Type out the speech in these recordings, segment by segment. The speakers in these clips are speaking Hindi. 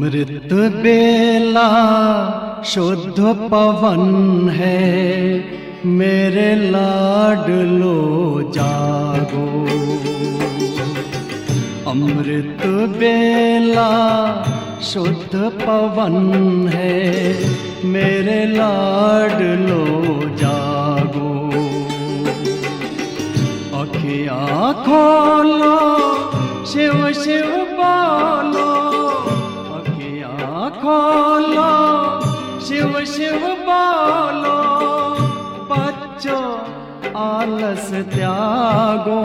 अमृत बेला शुद्ध पवन है, मेरे लाडलो जागो। अमृत बेला शुद्ध पवन है, मेरे लाडलो जागो। अखियाँ खोलो, शिव शिव बोलो, अखियाँ खोलो, शिव शिव बोलो। बच्चों आलस त्यागो,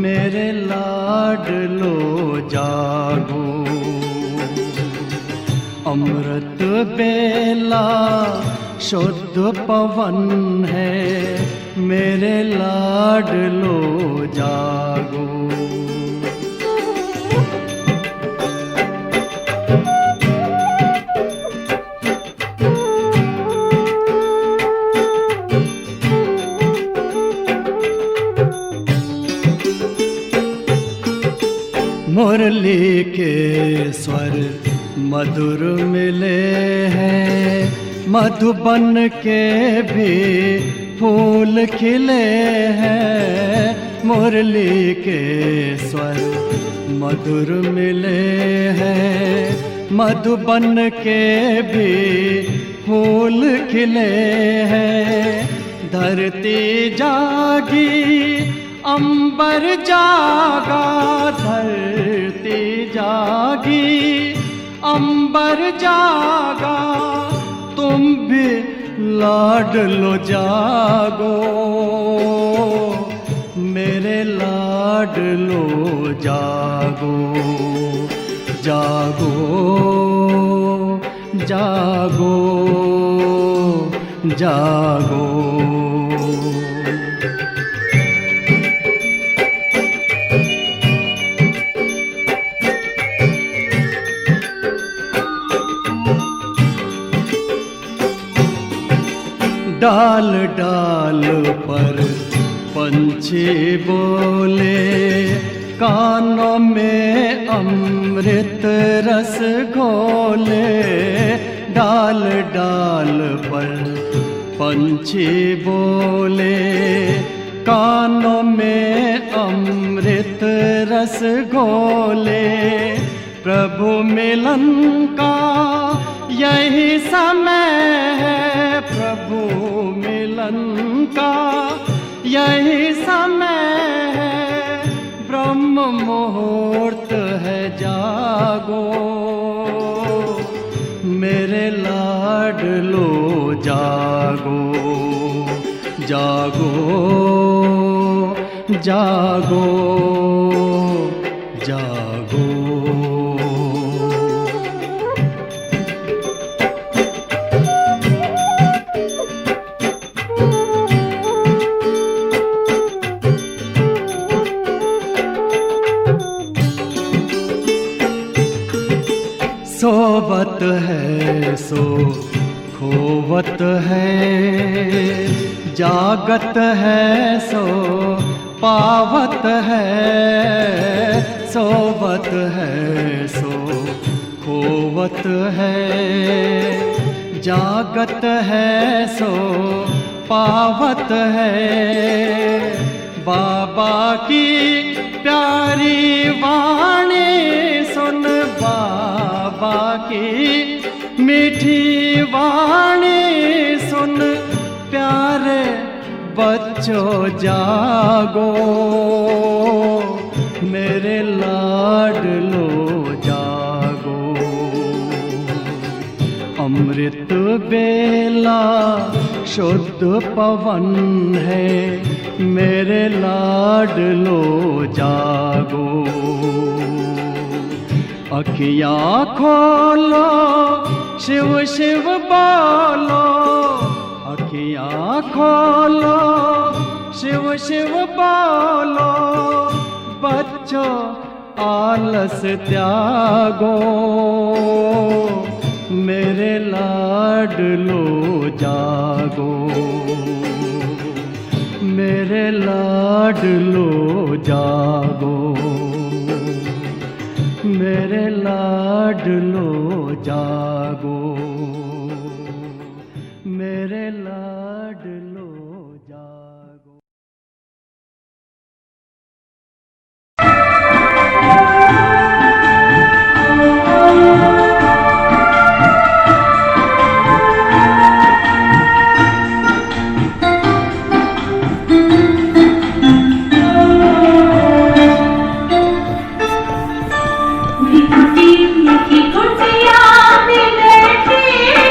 मेरे लाडलो जागो। अमृत बेला शुद्ध पवन है, मेरे लाडलो जागो। मुरली के स्वर मधुर मिले हैं, मधुबन के भी फूल खिले हैं। मुरली के स्वर मधुर मिले हैं, मधुबन के भी फूल खिले हैं। धरती जागी अंबर जागा, धरती जागी अंबर जागा। तुम भी लाडलो जागो, मेरे लाडलो जागो। जागो जागो जागो। डाल डाल पर पंछी बोले, कानों में अमृत रस घोले। डाल डाल पर पंछी बोले, कानों में अमृत रस घोले। प्रभु मिलन का यही समय है, प्रभु मिलन का यही समय है। ब्रह्म मुहूर्त है, जागो, मेरे लाडलो जागो। जागो जागो जागो। सोवत है सो खोवत है, जागत है सो पावत है। सोवत है सो खोवत है, जागत है सो पावत है। बाबा की प्यारी वाणी सुन, बाबा की मीठी वाणी सुन। प्यारे बच्चों जागो, मेरे लाडलो जागो। अमृत बेला शुद्ध पवन है, मेरे लाडलो जागो। अखियाँ खोलो, शिव शिव बोलो, अखियाँ खोलो, शिव शिव बोलो। बच्चों आलस त्यागो, मेरे लाडलो जागो। मेरे लाडलो जागो, मेरे लाडलो लाडलो जागो, मेरे लाडलो जागो। मीठी मीठी कुटिया में बैठी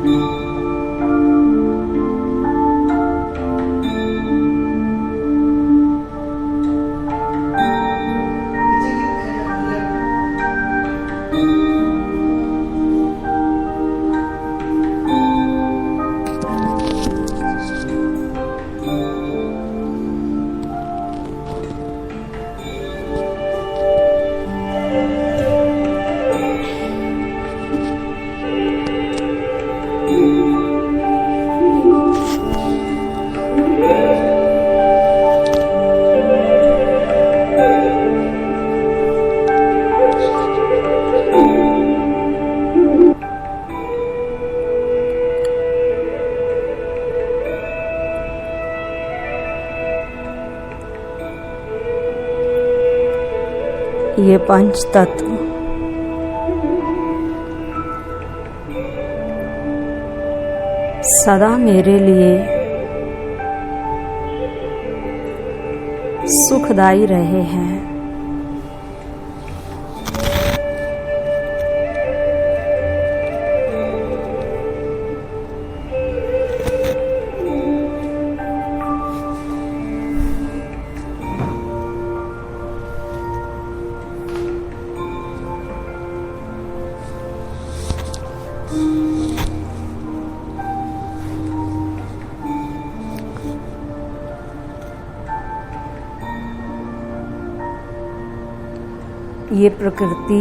ये पंच तत्व सदा मेरे लिए सुखदाई रहे हैं। ये प्रकृति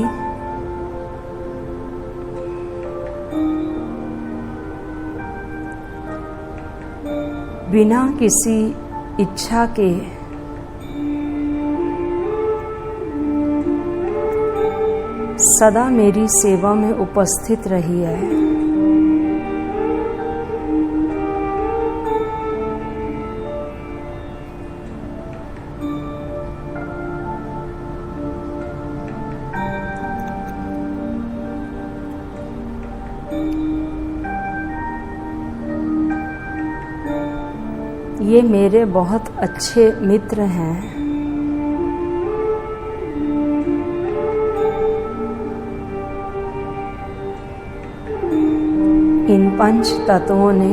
बिना किसी इच्छा के सदा मेरी सेवा में उपस्थित रही है। ये मेरे बहुत अच्छे मित्र हैं। इन पंच तत्वों ने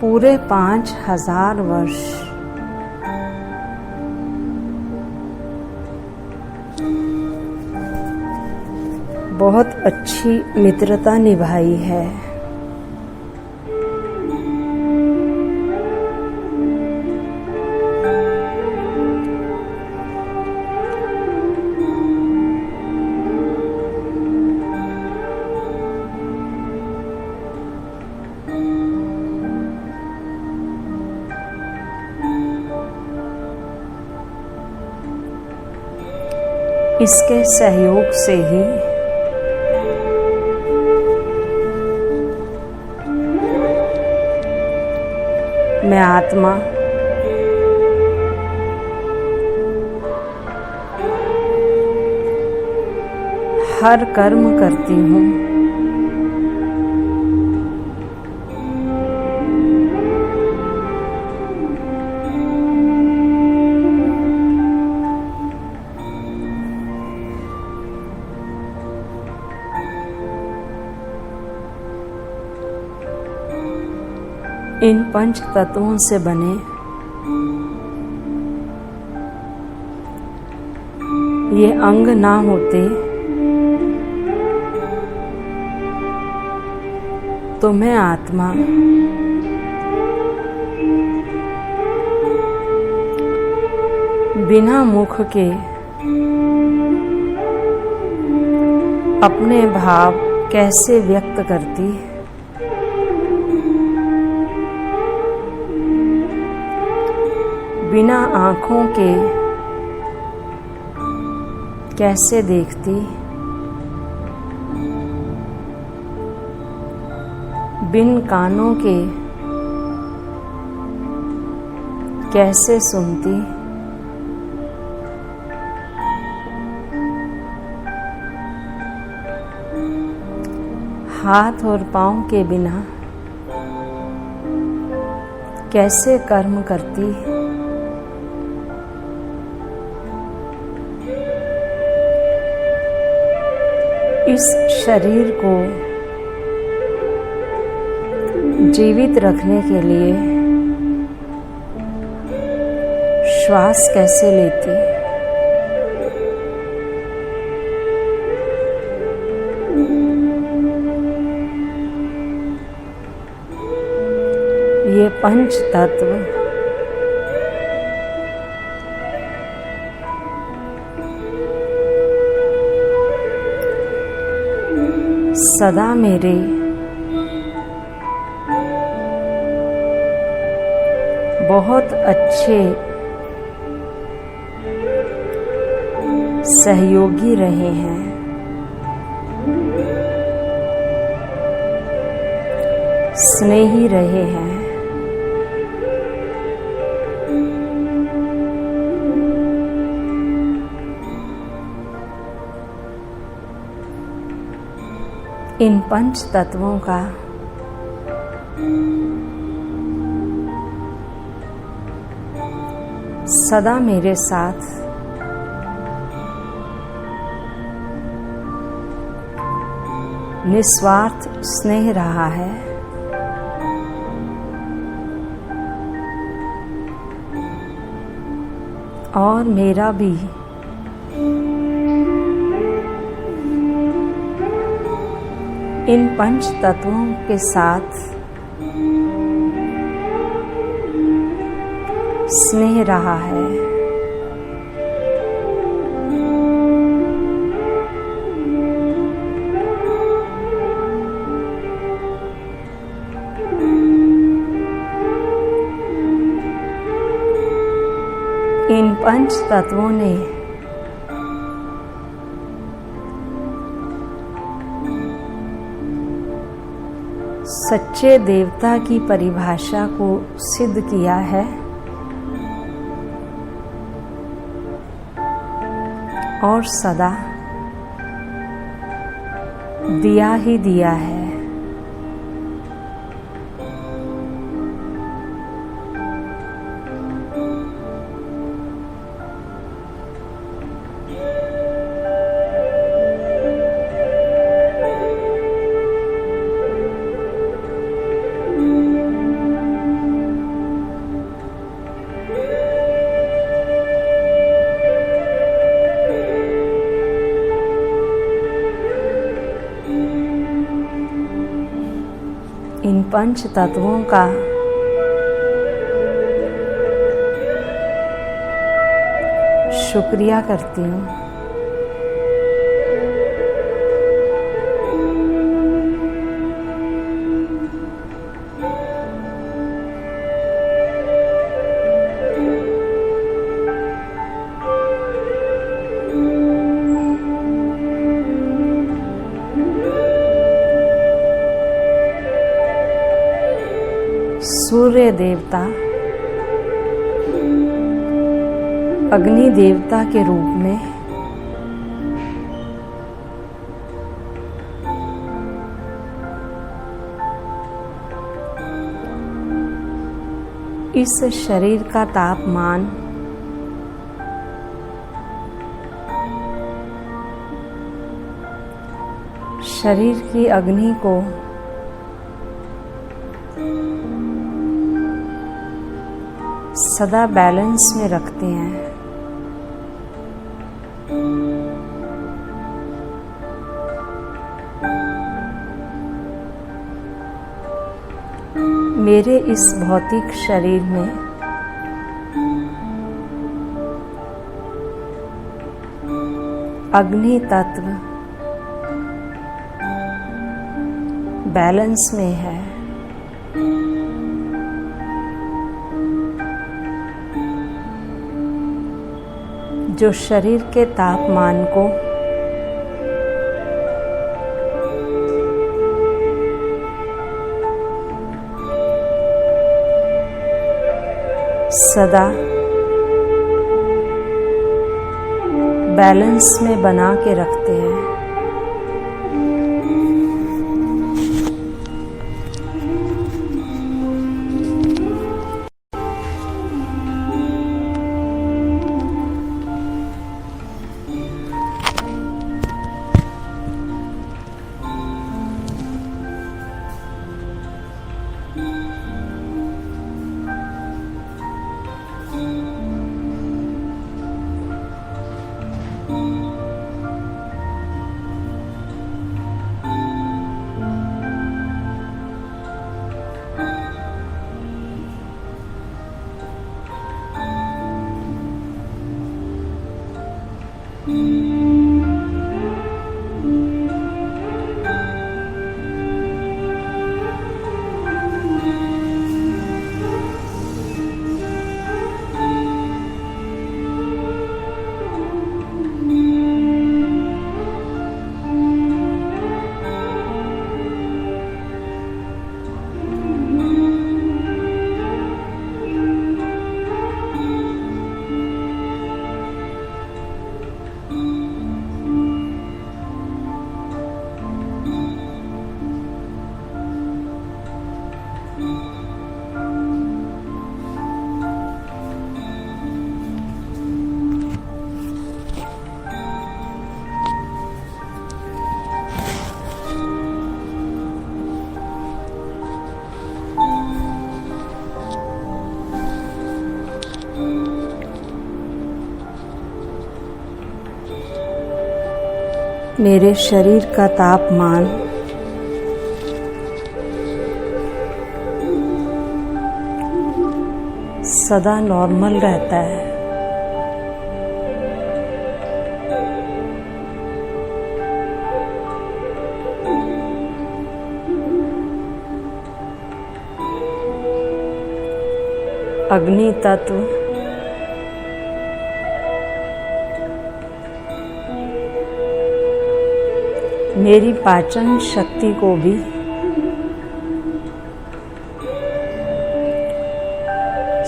पूरे 5000 वर्ष बहुत अच्छी मित्रता निभाई है। इसके सहयोग से ही मैं आत्मा हर कर्म करती हूँ। इन पंच तत्वों से बने ये अंग ना होते तो मैं आत्मा बिना मुख के अपने भाव कैसे व्यक्त करती। बिना आँखों के कैसे देखती। बिन कानों के कैसे सुनती। हाथ और पाँव के बिना कैसे कर्म करती। इस शरीर को जीवित रखने के लिए श्वास कैसे लेती, ये पंच तत्व सदा मेरे बहुत अच्छे सहयोगी रहे हैं। स्नेही रहे हैं। इन पंच तत्वों का सदा मेरे साथ निस्वार्थ स्नेह रहा है। और मेरा भी इन पंच तत्वों के साथ स्नेह रहा है। इन पंच तत्वों ने सच्चे देवता की परिभाषा को सिद्ध किया है और सदा दिया ही दिया है। इन पंच तत्वों का शुक्रिया करती हूँ। सूर्य देवता अग्नि देवता के रूप में इस शरीर का तापमान शरीर की अग्नि को सदा बैलेंस में रखते हैं। मेरे इस भौतिक शरीर में अग्नि तत्व बैलेंस में है। जो शरीर के तापमान को सदा बैलेंस में बना के रखते हैं। मेरे शरीर का तापमान सदा नॉर्मल रहता है। अग्नि तत्व मेरी पाचन शक्ति को भी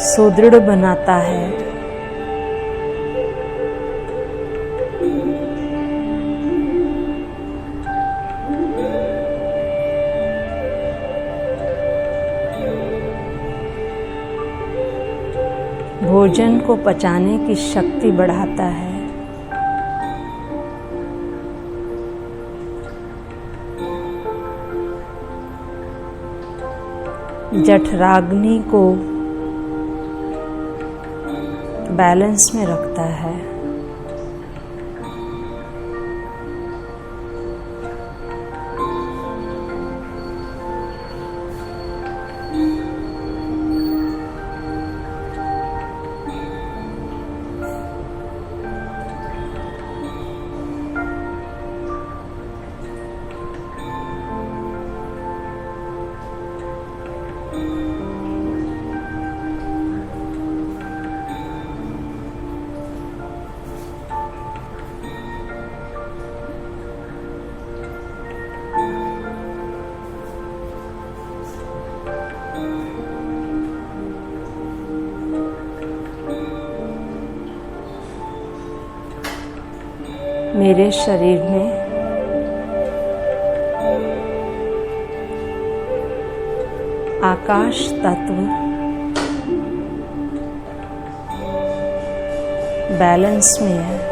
सुदृढ़ बनाता है। भोजन को पचाने की शक्ति बढ़ाता है। जठराग्नि को बैलेंस में रखता है। मेरे शरीर में आकाश तत्व बैलेंस में है।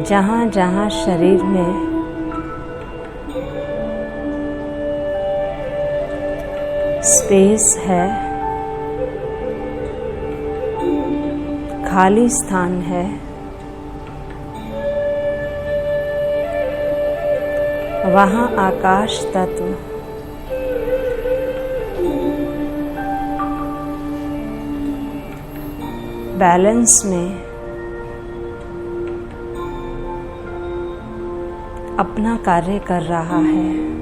जहाँ जहाँ शरीर में स्पेस है, खाली स्थान है, वहाँ आकाश तत्व बैलेंस में अपना कार्य कर रहा है।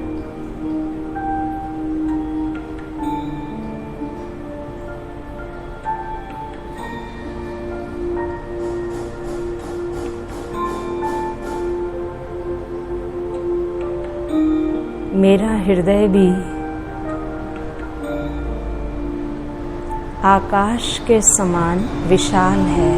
मेरा हृदय भी आकाश के समान विशाल है।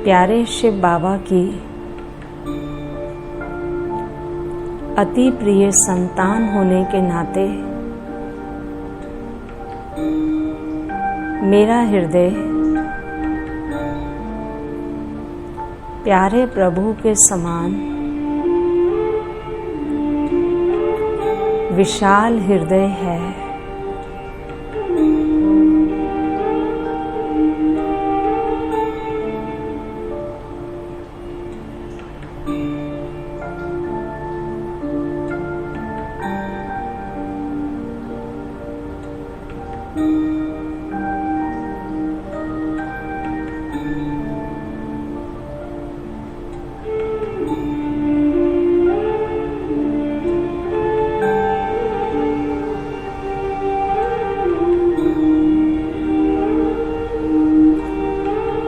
प्यारे शिव बाबा की अति प्रिय संतान होने के नाते मेरा हृदय प्यारे प्रभु के समान विशाल हृदय है।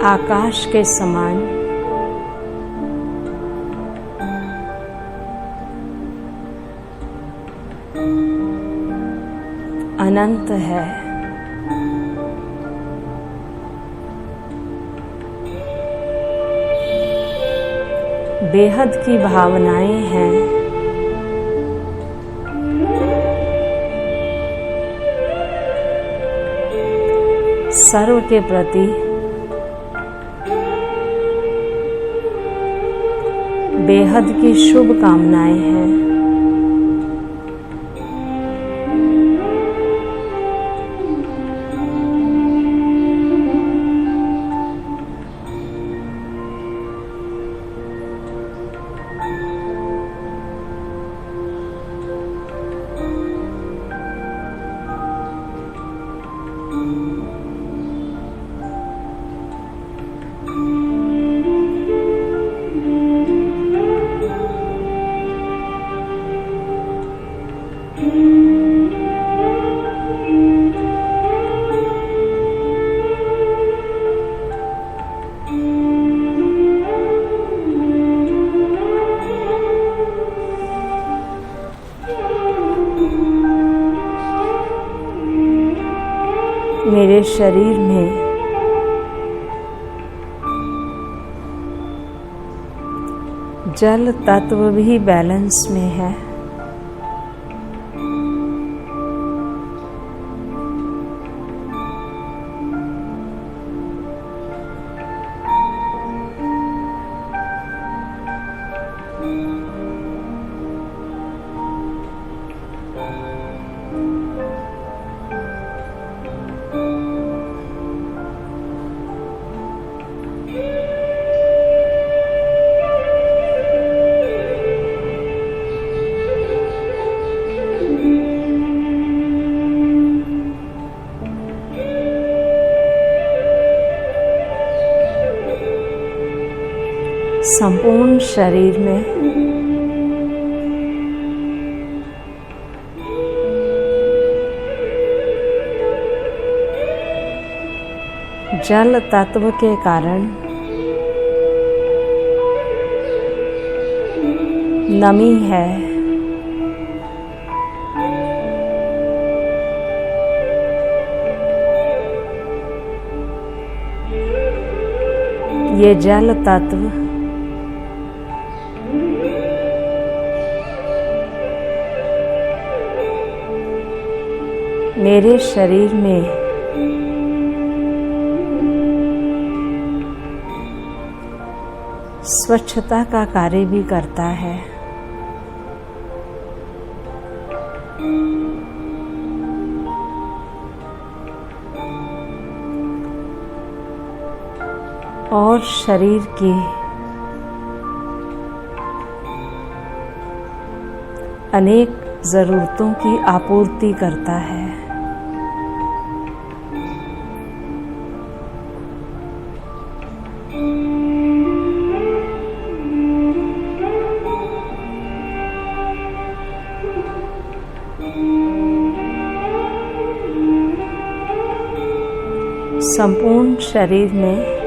आकाश के समान अनंत है। बेहद की भावनाएं हैं। सर्व के प्रति बेहद की शुभ कामनाएं हैं। मेरे शरीर में जल तत्व भी बैलेंस में है। संपूर्ण शरीर में जल तत्व के कारण नमी है। ये जल तत्व मेरे शरीर में स्वच्छता का कार्य भी करता है। और शरीर की अनेक जरूरतों की आपूर्ति करता है। संपूर्ण शरीर में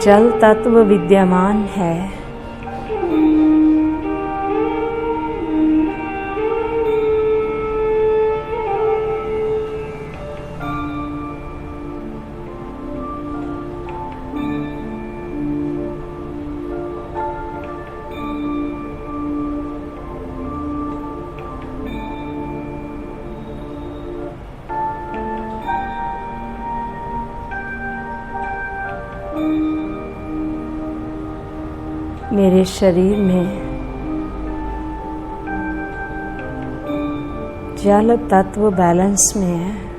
जल तत्व विद्यमान है। मेरे शरीर में जल तत्व बैलेंस में है।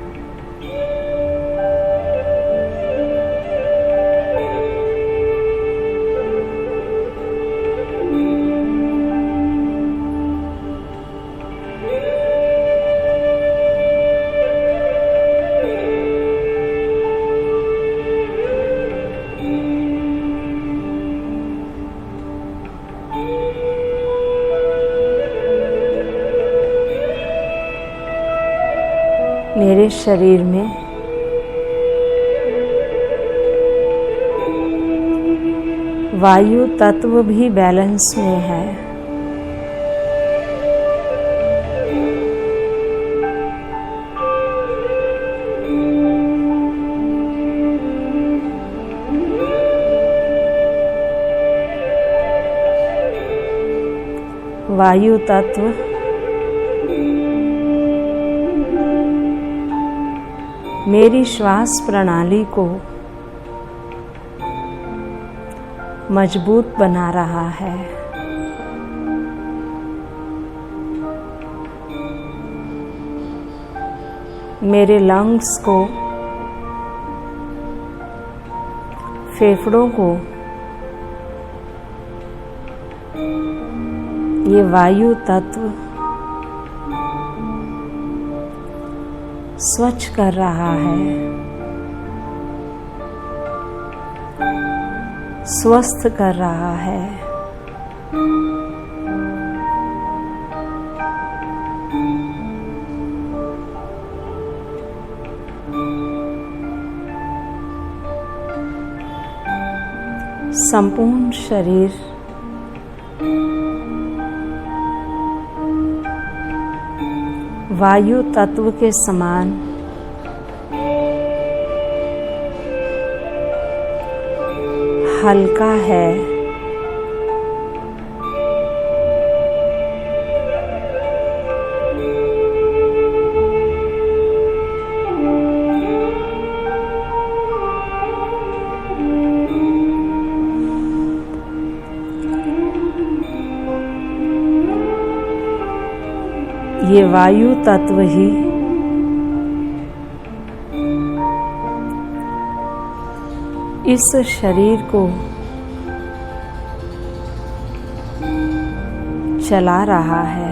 मेरे शरीर में वायु तत्व भी बैलेंस में है। वायु तत्व मेरी श्वास प्रणाली को मजबूत बना रहा है। मेरे लंग्स को, फेफड़ों को ये वायु तत्व स्वच्छ कर रहा है, स्वस्थ कर रहा है। संपूर्ण शरीर वायु तत्व के समान हल्का है। ये वायु तत्व ही इस शरीर को चला रहा है।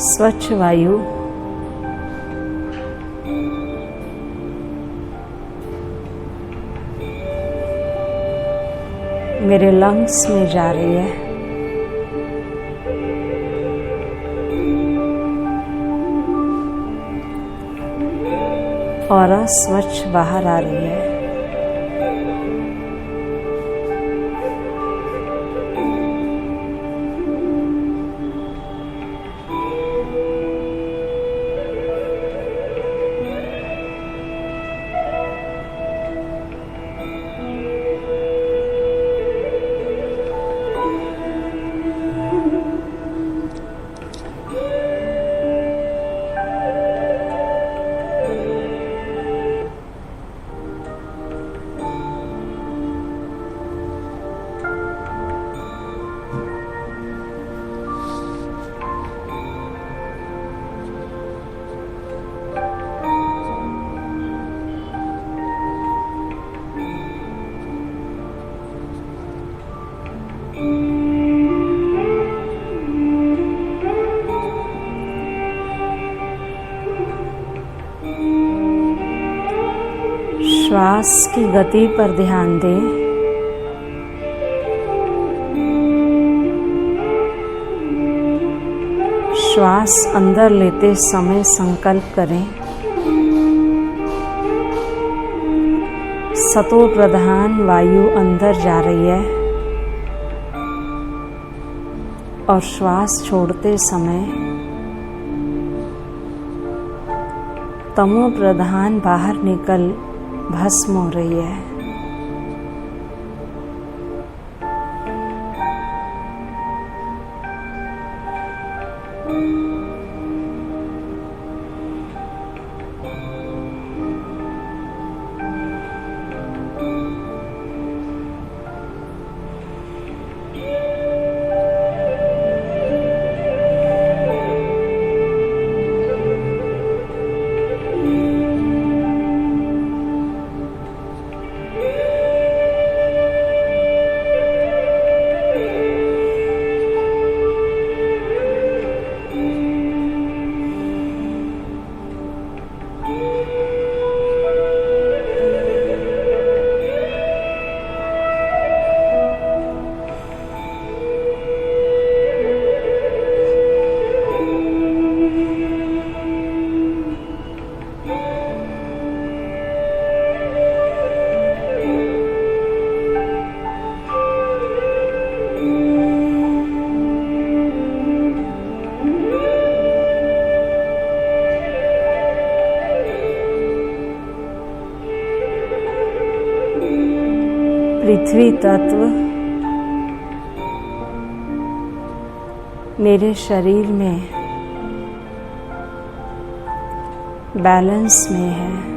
स्वच्छ वायु मेरे लंग्स में जा रही है और स्वच्छ बाहर आ रही है। श्वास की गति पर ध्यान दें। श्वास अंदर लेते समय संकल्प करें, सतो प्रधान वायु अंदर जा रही है और श्वास छोड़ते समय तमो प्रधान बाहर निकल भस्म हो रही है। पृथ्वी तत्व मेरे शरीर में बैलेंस में है।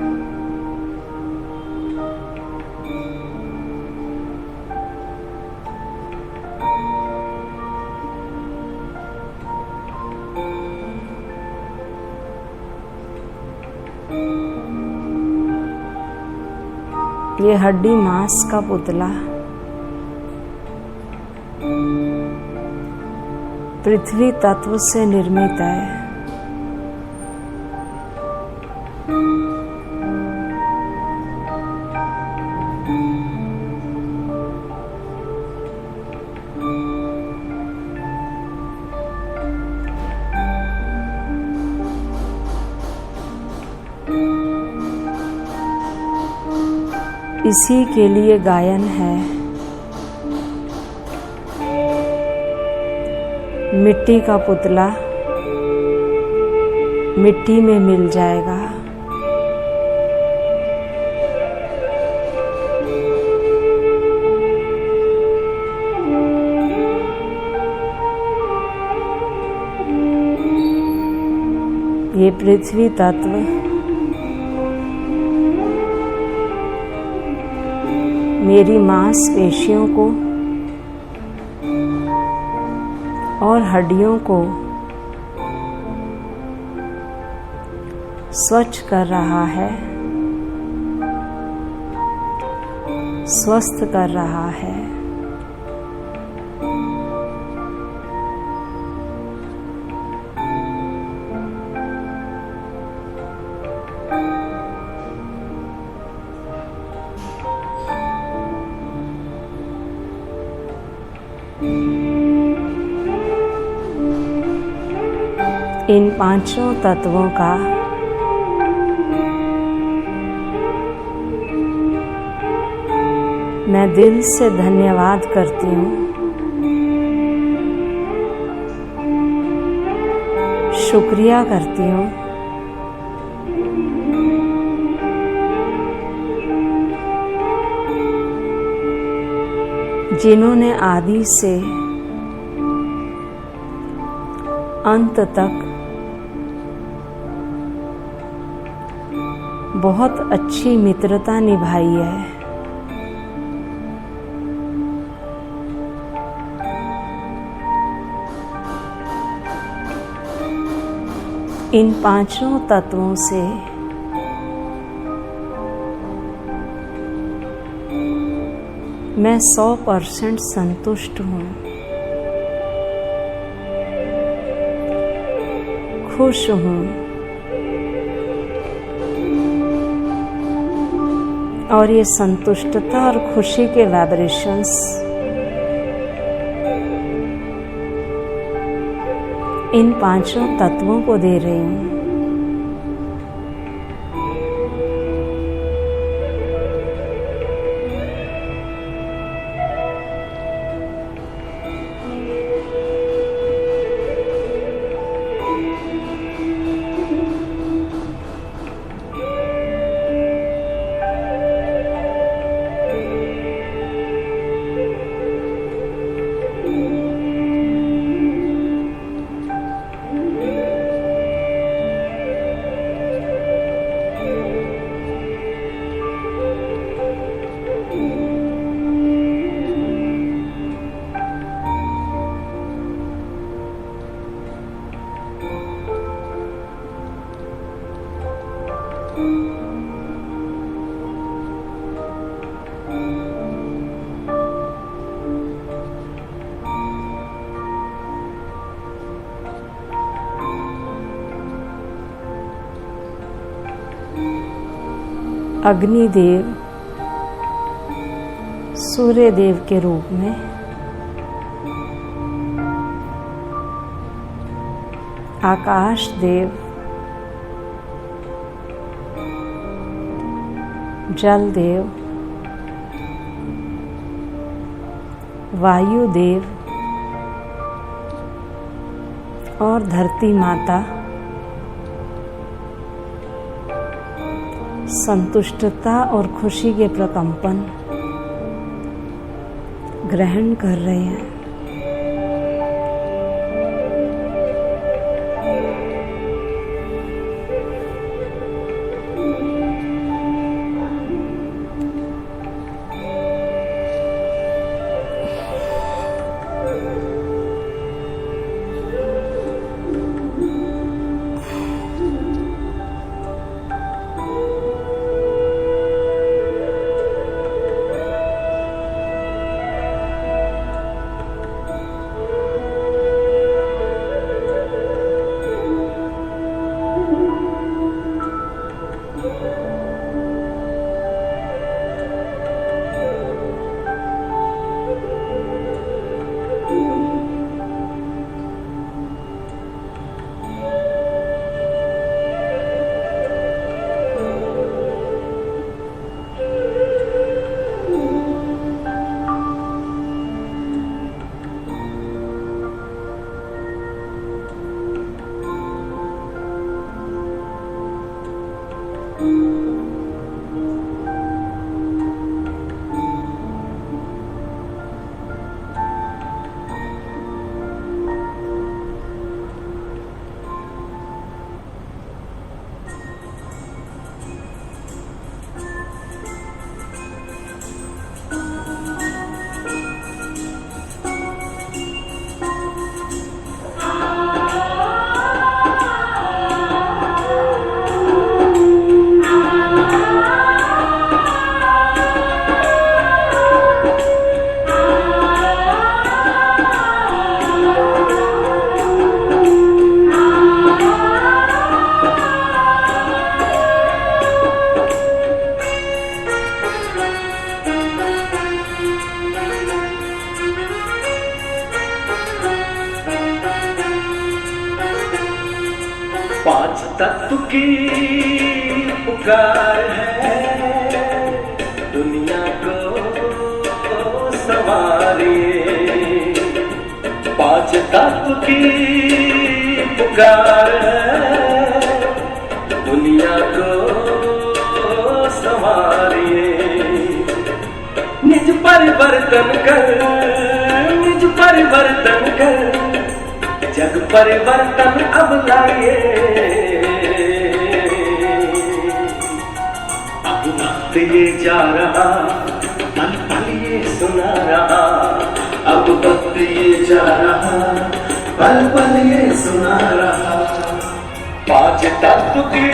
ये हड्डी मांस का पुतला पृथ्वी तत्व से निर्मित है। इसी के लिए गायन है। मिट्टी का पुतला मिट्टी में मिल जाएगा। ये पृथ्वी तत्व मेरी मांसपेशियों को और हड्डियों को स्वच्छ कर रहा है, स्वस्थ कर रहा है। इन पांचों तत्वों का मैं दिल से धन्यवाद करती हूँ। शुक्रिया करती हूँ। जिन्होंने आदि से अंत तक बहुत अच्छी मित्रता निभाई है। इन पांचों तत्वों से मैं 100% संतुष्ट हूँ, खुश हूँ। और ये संतुष्टता और खुशी के वाइब्रेशंस इन पांचों तत्वों को दे रही हूँ। अग्निदेव सूर्य देव के रूप में आकाश देव जल देव वायु देव और धरती माता संतुष्टता और खुशी के प्रकंपन ग्रहण कर रहे हैं। पांच तत्व की पुकार है, दुनिया को संवारिए। पांच तत्व की पुकार है, दुनिया को संवारिए। निज परिवर्तन कर, निज परिवर्तन कर, जग परिवर्तन अब लाइए। अब वक्त ये जा रहा, पल पल ये सुना रहा। अब वक्त ये जा रहा, पल पल ये सुना रहा। पांच तत्व की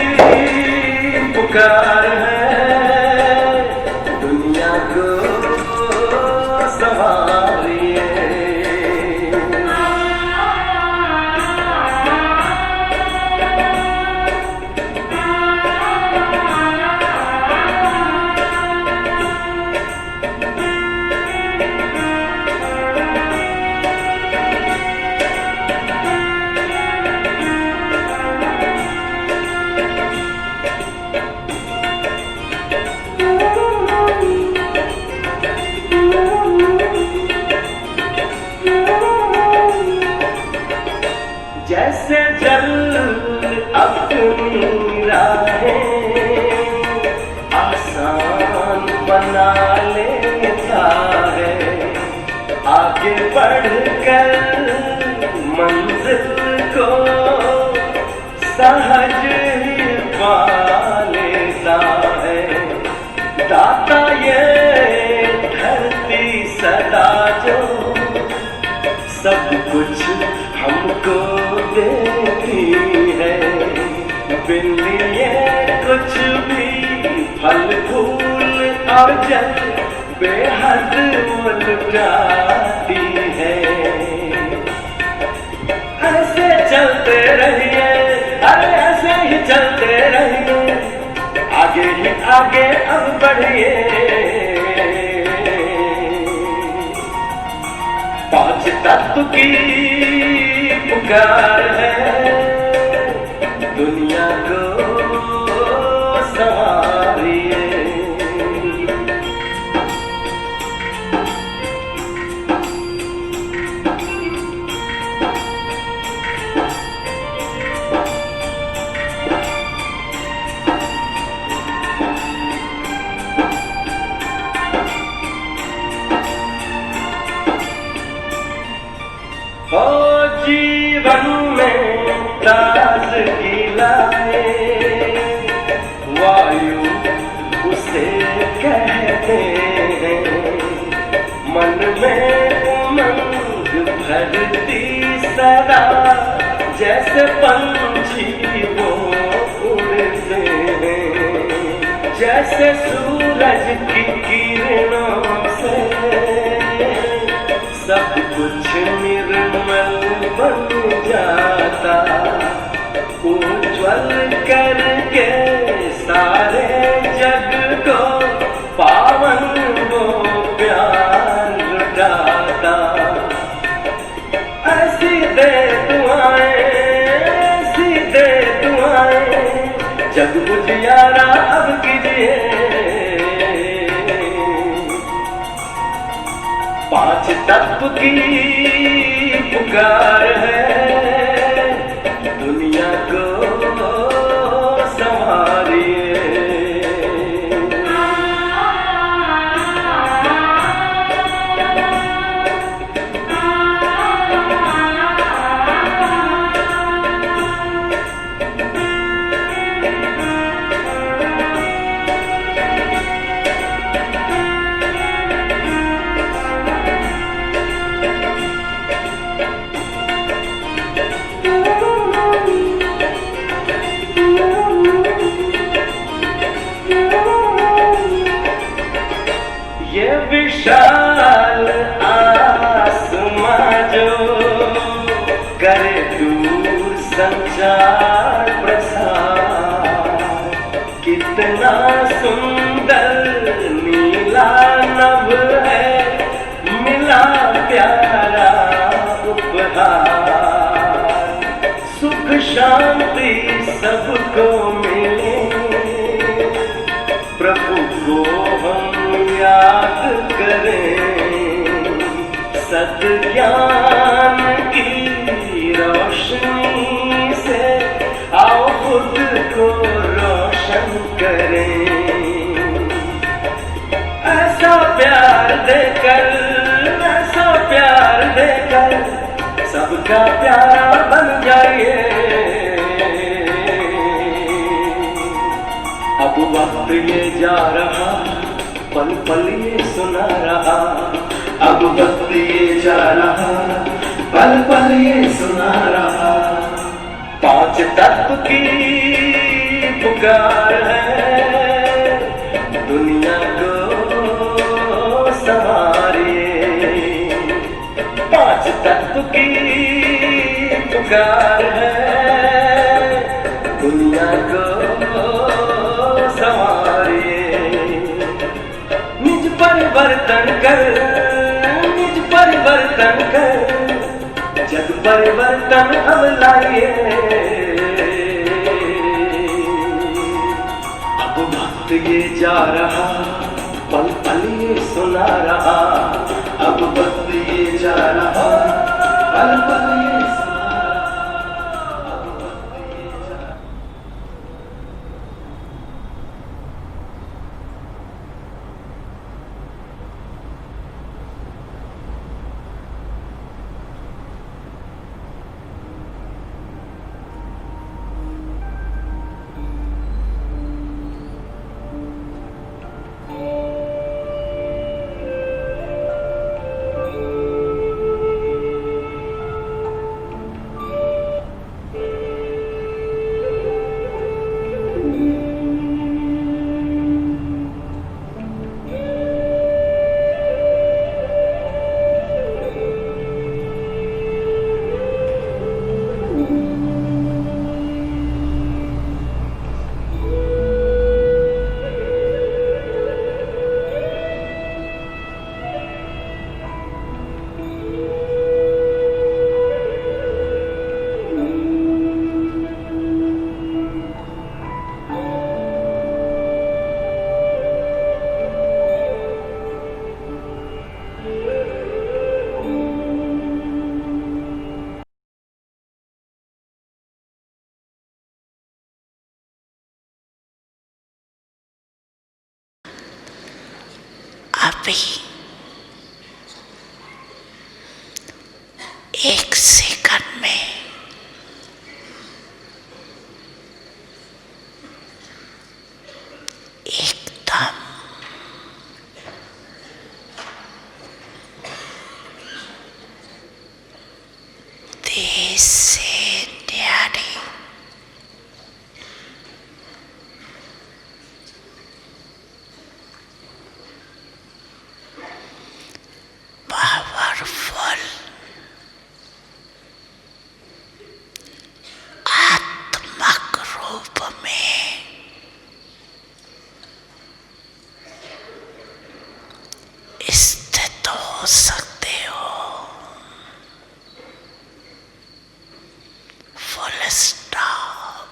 पुकार है, दुनिया को संवारिए। जैसे जल अपनी राहें आसान बना लेता है, आगे बढ़कर मंजिल को सहज ही पा लेता है। दाता ये धरती सदा जो सब कुछ हमको देती है, बिन लिए कुछ भी फल फूल और जल बेहद लुटाती है। ऐसे चलते रहिए, अरे ऐसे ही चलते रहिए, आगे ही आगे अब बढ़िए। पांच तत्व की पुकार है, दुनिया को संवारिए। हो जीवन में ताजगी लाए, वायु उसे कहते हैं, मन में उमंग भरती सदा, जैसे पंछी वो उड़ते हैं, जैसे सूरज की किरणों से सब कुछ निर्मल बन जाता, उज्ज्वल करके सारे जग को पावन वो प्यार लुटाता। ऐसी दे दुआएं, ऐसी दे दुआएं, जग बुझियारा अब कीजिए। पांच तत्व की पुकार है, दुनिया को संभालिए। ये विशाल आसमां जो करे दूर संचार प्रसार, कितना सुंदर नीला नभ है, मिला प्यारा उपहार। सुख शांति सबको मिले, प्रभु को हम याद करें, सद्ज्ञान की रोशनी से आओ खुद को रोशन करें। ऐसा प्यार देकर, ऐसा प्यार देकर सबका प्यारा बन जाइए। अब वक्त ये जा रहा, पल पल ये सुना रहा, अब वक्त ये जा रहा, पल पल ये सुना रहा। पांच तत्व की पुकार है, दुनिया को संभालिए। पांच तत्व की पुकार है, दुनिया को संभालिए। निज परिवर्तन कर, निज परिवर्तन कर, जग परिवर्तन अब लाइए। अब वक्त ये जा रहा, पल पल ये सुना रहा, अब वक्त ये जा रहा, पल पल ये सुना रहा, अब वक्त ये जा रहा। अभी एक सेकंड में एकदम देश से न्यारी पावरफुल आत्मक रूप में स्थित हो सकते हो। Full stop.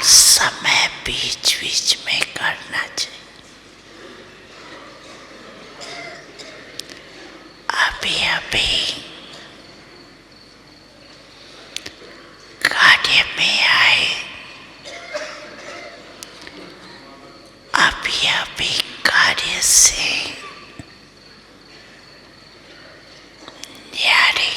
समय बीच बीच में करना चाहिए। अभी अभी कार्य में आए, अभी अभी कार्य से न्यारी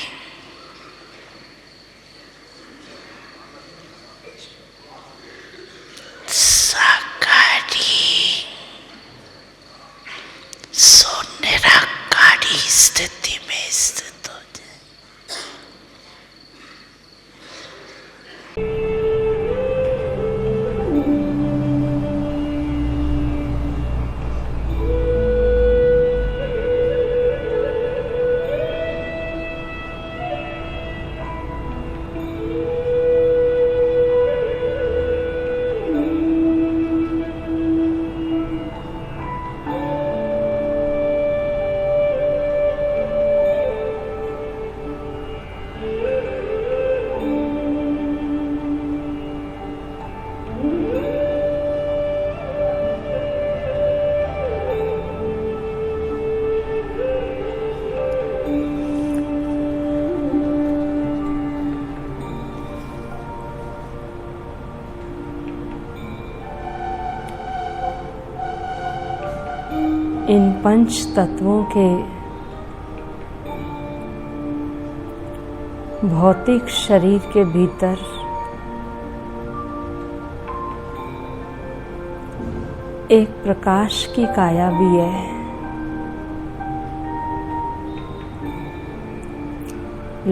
इन पंच तत्वों के भौतिक शरीर के भीतर एक प्रकाश की काया भी है।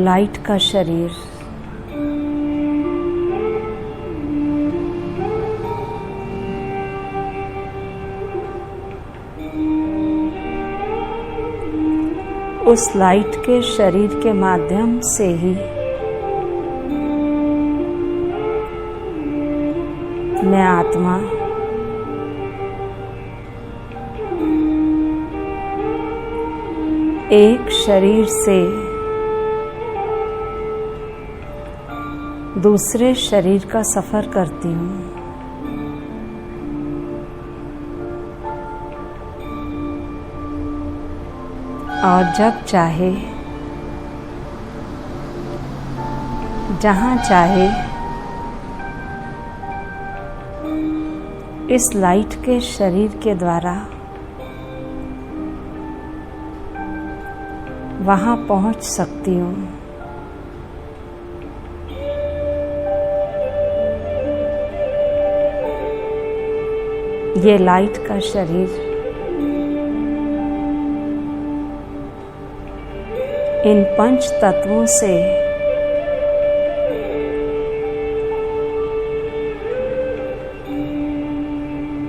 लाइट का शरीर। उस लाइट के शरीर के माध्यम से ही मैं आत्मा एक शरीर से दूसरे शरीर का सफर करती हूँ। और जब चाहे जहाँ चाहे इस लाइट के शरीर के द्वारा वहाँ पहुँच सकती हूँ। ये लाइट का शरीर इन पंच तत्वों से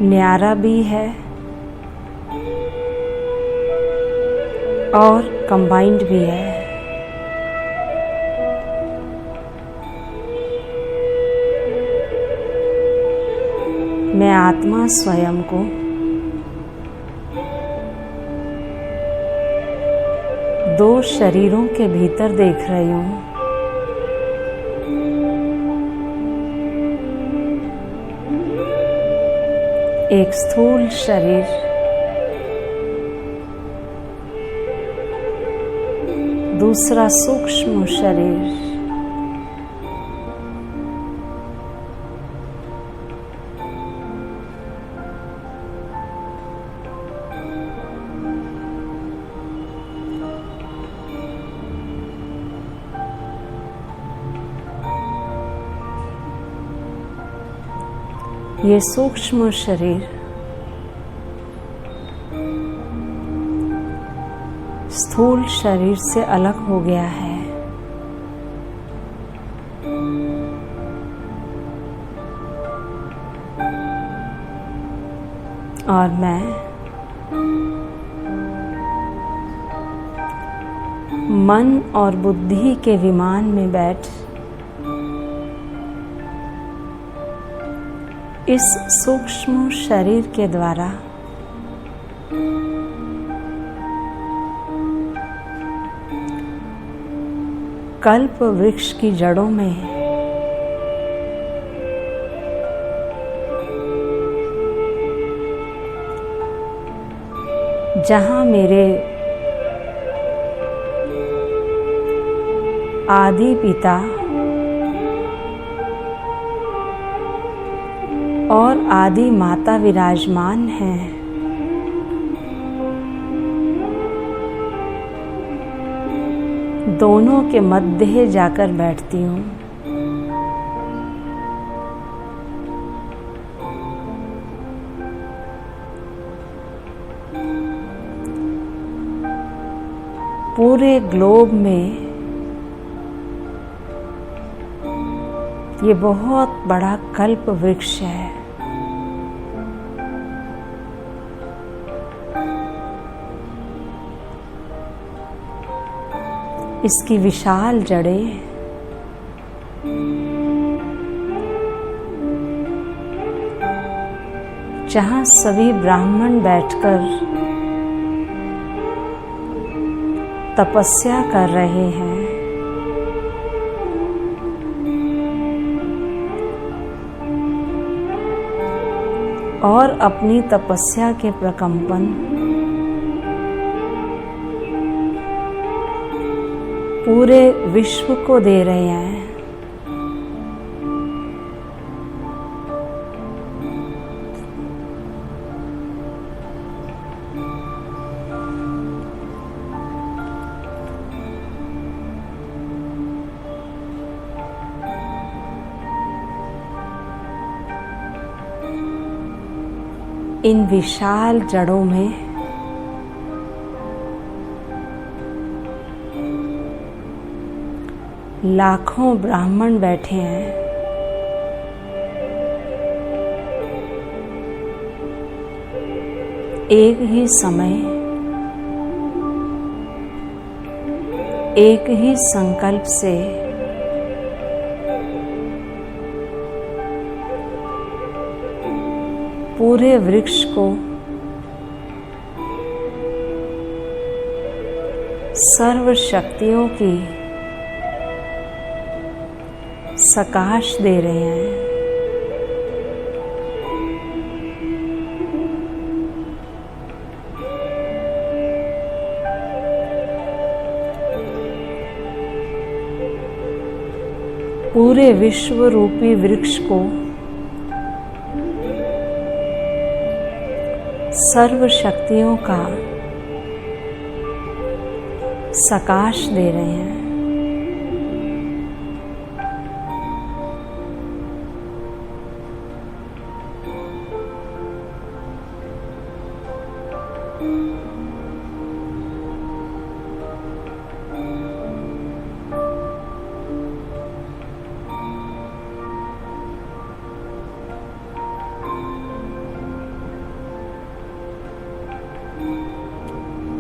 न्यारा भी है और कंबाइंड भी है। मैं आत्मा स्वयं को दो शरीरों के भीतर देख रही हूँ। एक स्थूल शरीर, दूसरा सूक्ष्म शरीर। ये सूक्ष्म शरीर स्थूल शरीर से अलग हो गया है और मैं मन और बुद्धि के विमान में बैठ इस सूक्ष्म शरीर के द्वारा कल्प वृक्ष की जड़ों में जहाँ मेरे आदि पिता और आदि माता विराजमान हैं, दोनों के मध्य जाकर बैठती हूँ। पूरे ग्लोब में ये बहुत बड़ा कल्प वृक्ष है। इसकी विशाल जड़ें जहाँ सभी ब्राह्मण बैठकर तपस्या कर रहे हैं, और अपनी तपस्या के प्रकंपन पूरे विश्व को दे रहे हैं। इन विशाल जड़ों में लाखों ब्राह्मण बैठे हैं। एक ही समय, एक ही संकल्प से पूरे वृक्ष को सर्व शक्तियों की सकाश दे रहे हैं। पूरे विश्व रूपी वृक्ष को सर्व शक्तियों का सकाश दे रहे हैं।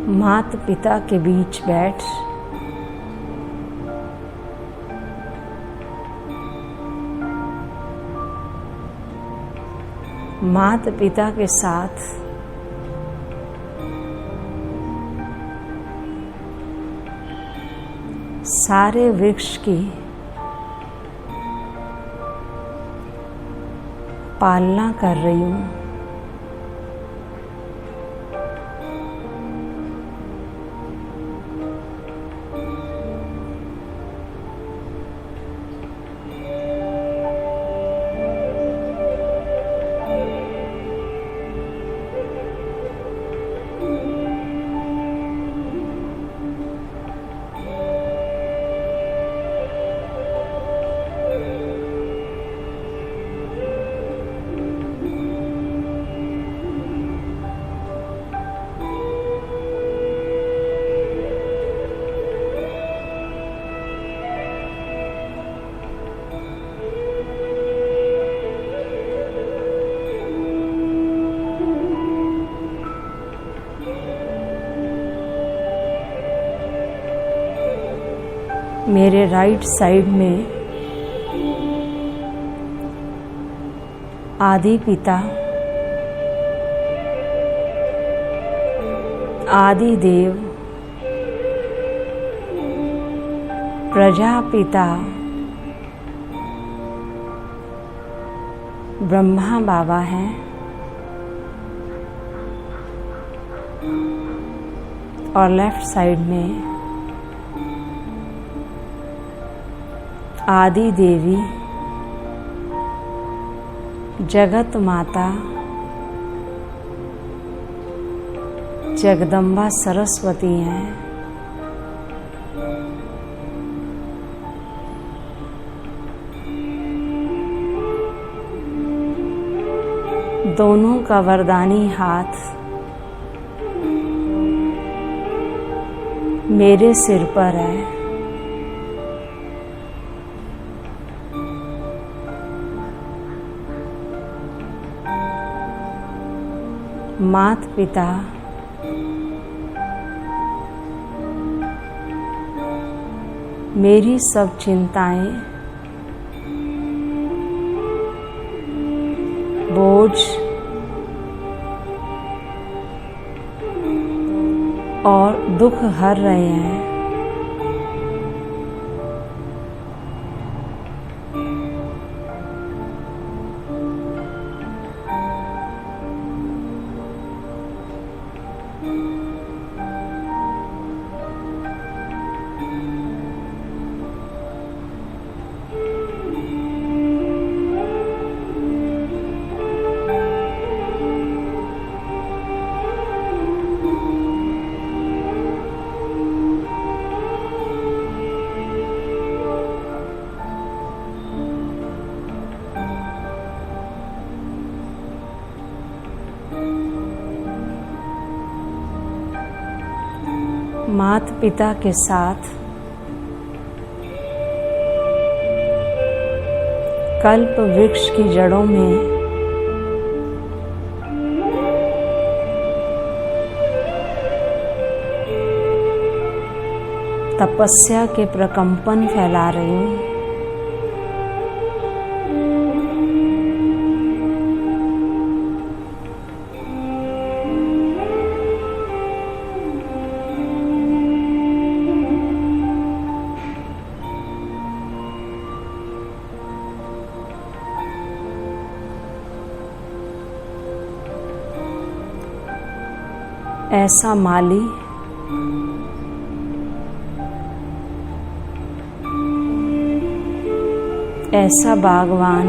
माता पिता के बीच बैठ माता पिता के साथ सारे वृक्ष की पालना कर रही हूँ। मेरे राइट साइड में आदि पिता, आदि देव, प्रजापिता ब्रह्मा बाबा हैं और लेफ्ट साइड में आदि देवी जगत माता जगदम्बा सरस्वती हैं। दोनों का वरदानी हाथ मेरे सिर पर है। माता पिता मेरी सब चिंताएं, बोझ और दुख हर रहे हैं। माता पिता के साथ कल्प वृक्ष की जड़ों में तपस्या के प्रकंपन फैला रही हूँ। ऐसा माली ऐसा बागवान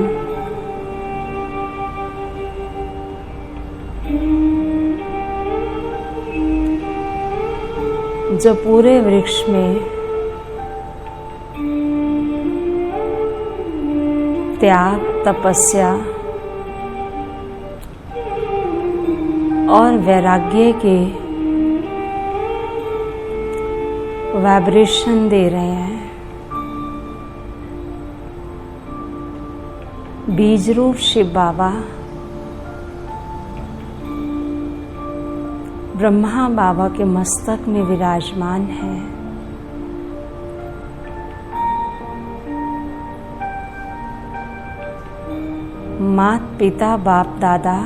जो पूरे वृक्ष में त्याग, तपस्या और वैराग्य के वाइब्रेशन दे रहे हैं। बीज रूप शिव बाबा ब्रह्मा बाबा के मस्तक में विराजमान है। मात पिता, बाप दादा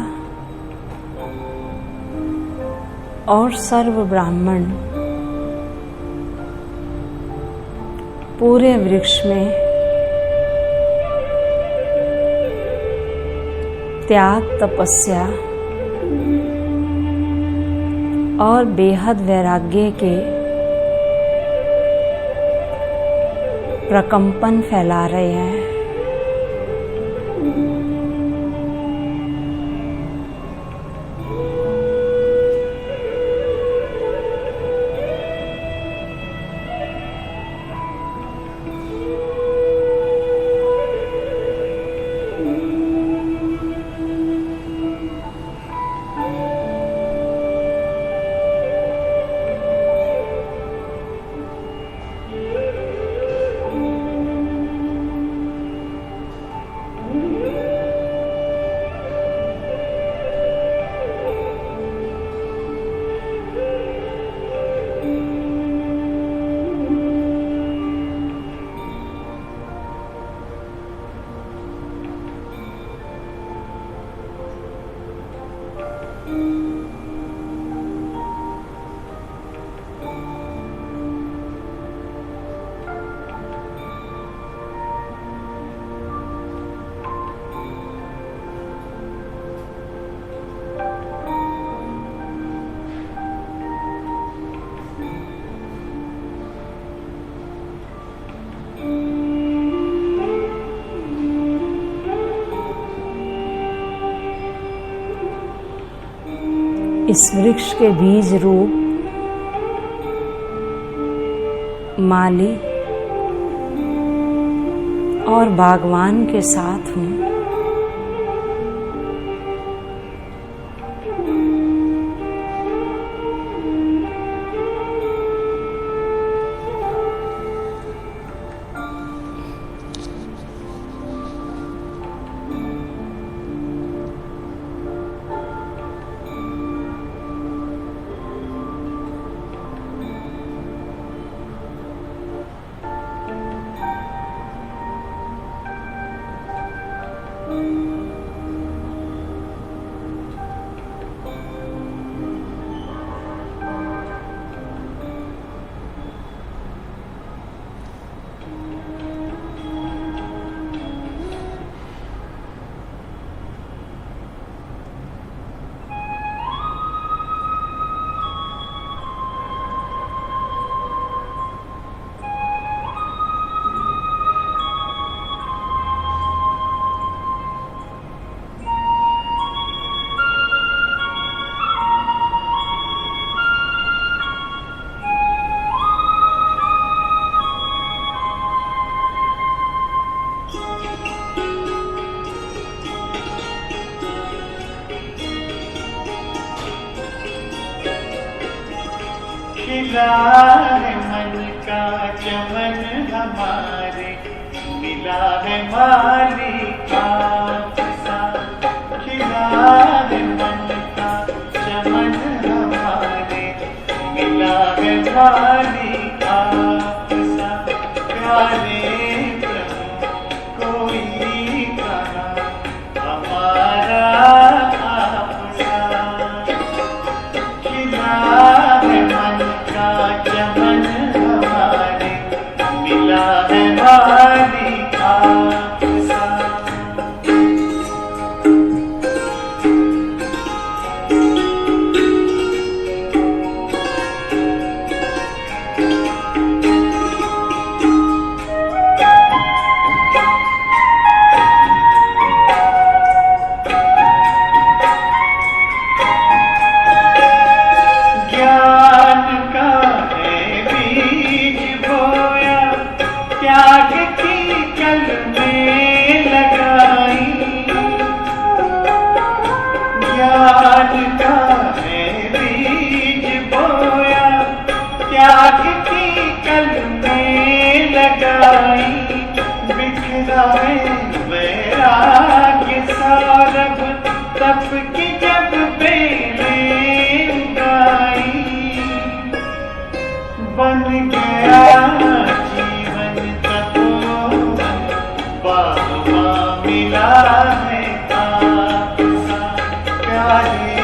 और सर्व ब्राह्मण पूरे वृक्ष में त्याग, तपस्या और बेहद वैराग्य के प्रकंपन फैला रहे हैं। इस वृक्ष के बीज रूप माली और बागवान के साथ हूँ। खिला है मन का चमन हमारे, मिला है मालिक आपसा। खिला है मन का चमन हमारे, मिला है मालिक आपसा। प्यारे प्रभु कोई कहा हमारा आपसा। खिला है मन का चमन हमारे, मिला है मालिक आपसा। ज्ञान का है बीज बोया, त्याग की कल में लगाई। ज्ञान का है बीज बोया, त्याग की कल में लगाई। बिखरा है वैराग्य सौरभ, तप की जब बेलें उगाई। बन गया जीवन तपोवन, बाबा मिला है आपसा। प्यारे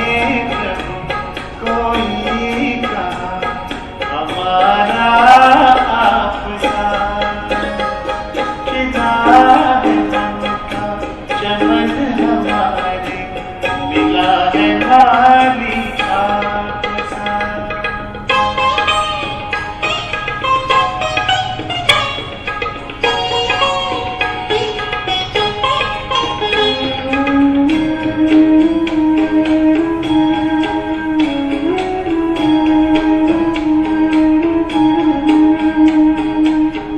प्रभु कोई कहा हमारा आपसा। खिला है मन का चमन हमारे, मिला है मालिक आपसा।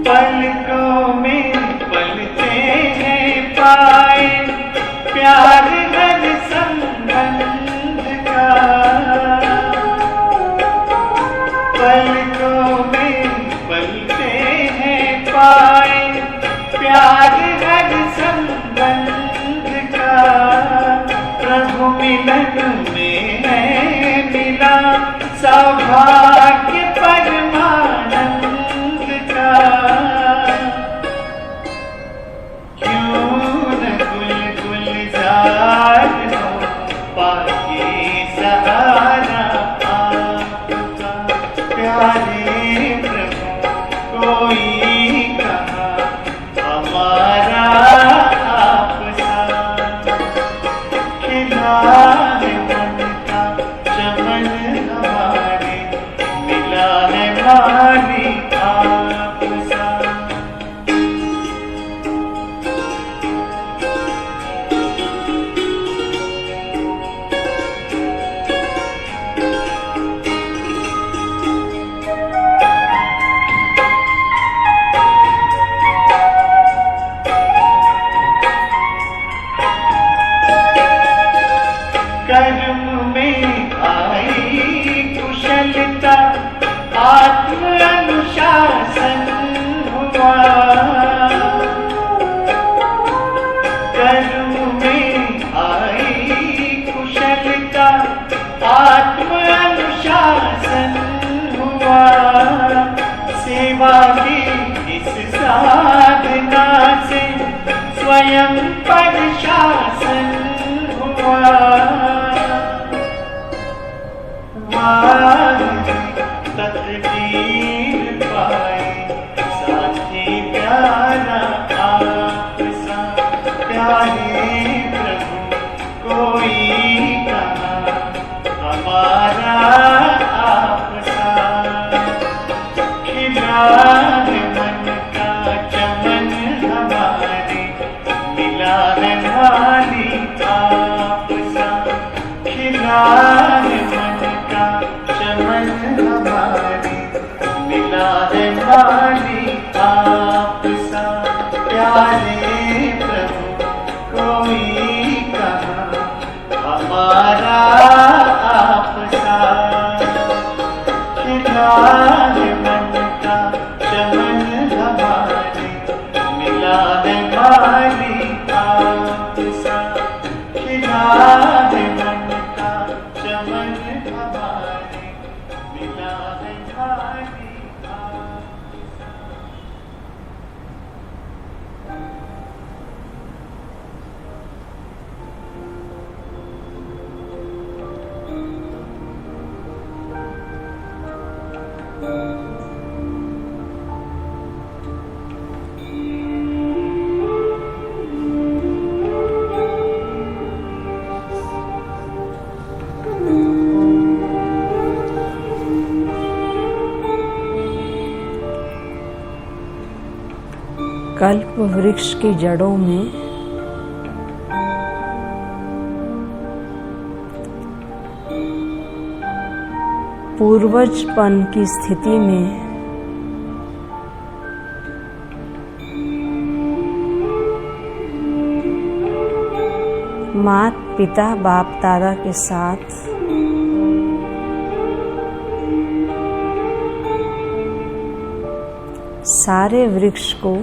पलकों में पलते हैं पाए, प्यार हर संबंध का। पलकों में पलते हैं पाए, प्यार हर संबंध का। प्रभु मिलन में है मिला सौभाग्य परमानंद का। क्यों न गुल गुलजार हो पाके सहारा आपका। प्यारे प्रभु कोई कहा हमारा आपसा। खिला है मन का चमन हमारे, मिला है मालिक आपसा। कर्म में आई कुशलता, आत्म अनुशासन हुआ। कर्म में आई कुशलता, आत्म अनुशासन हुआ। सेवा की इस साधना से स्वयं पर शासन हुआ। तकदीर पाए साथी प्यारा आपसा। प्यारे प्रभु कोई कहा हमारा आपसा। खिला है मन का चमन हमारे, मिला है मालिक आपसा। खिला है मन का चमन हमारे, मिला है मालिक आपसा। प्यारे प्रभु कोई कहा हमारा आपसा। खिला है मन का चमन हमारे, मिला है खाली हाथ। कल्प वृक्ष की जड़ों में पूर्वजपन की स्थिति में मात पिता बाप दादा के साथ सारे वृक्ष को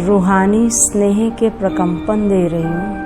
रूहानी स्नेह के प्रकंपन दे रही हूँ।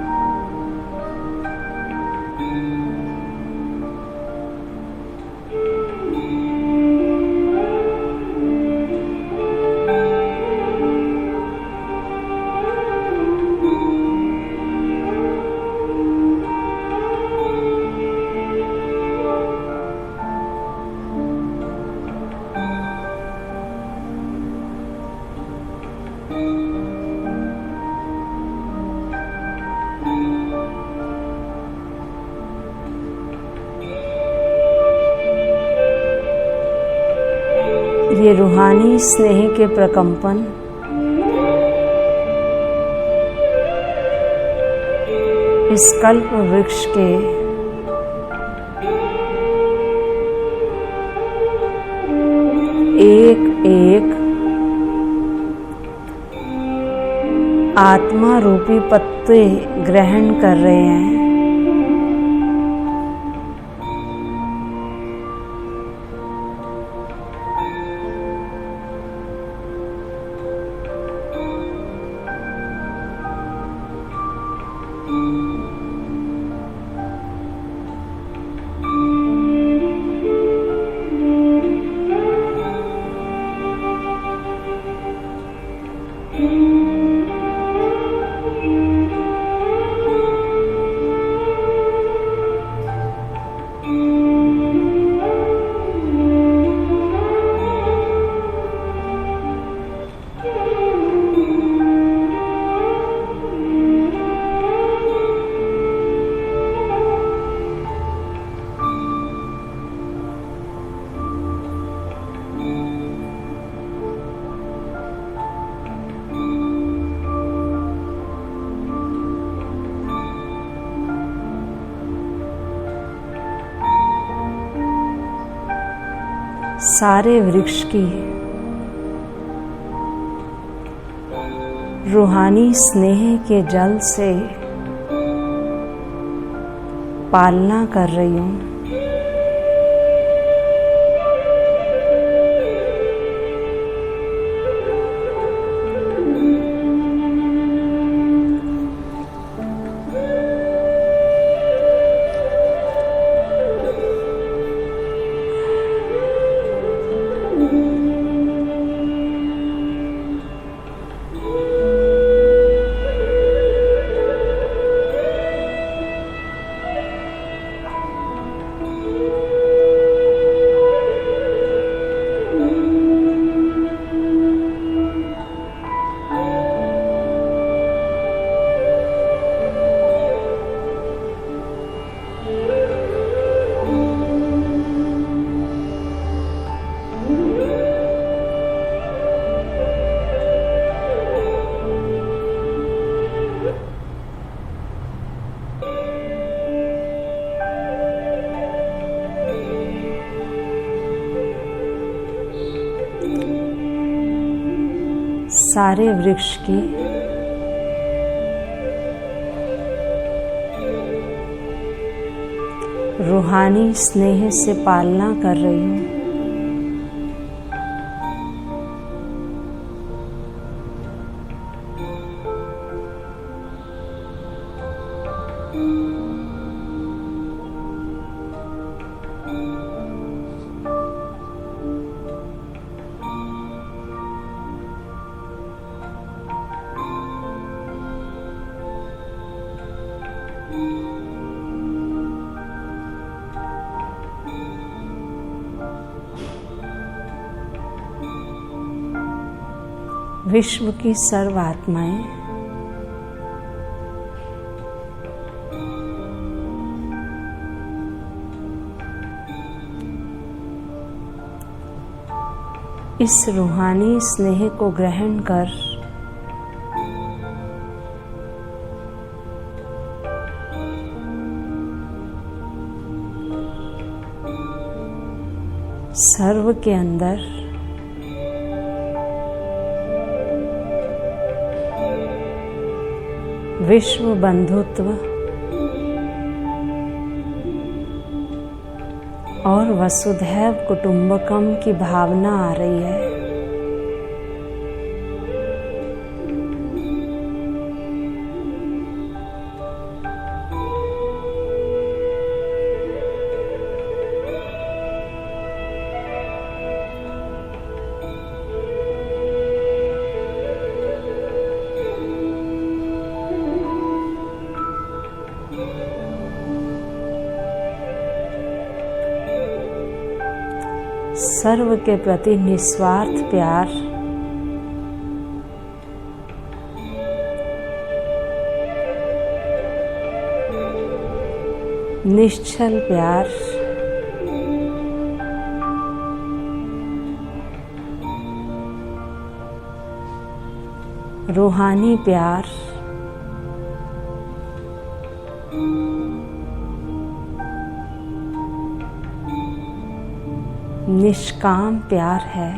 ये रूहानी स्नेह के प्रकंपन इस कल्प वृक्ष के एक एक आत्मा रूपी पत्ते ग्रहण कर रहे हैं। सारे वृक्ष की रूहानी स्नेह के जल से पालना कर रही हूँ। सारे वृक्ष की रूहानी स्नेह से पालना कर रही हूँ। विश्व की सर्व आत्माएं इस रूहानी स्नेह को ग्रहण कर सर्व के अंदर विश्व बंधुत्व और वसुधैव कुटुंबकम की भावना आ रही है। सर्व के प्रति निस्वार्थ प्यार निश्चल प्यार रूहानी प्यार निष्काम प्यार है।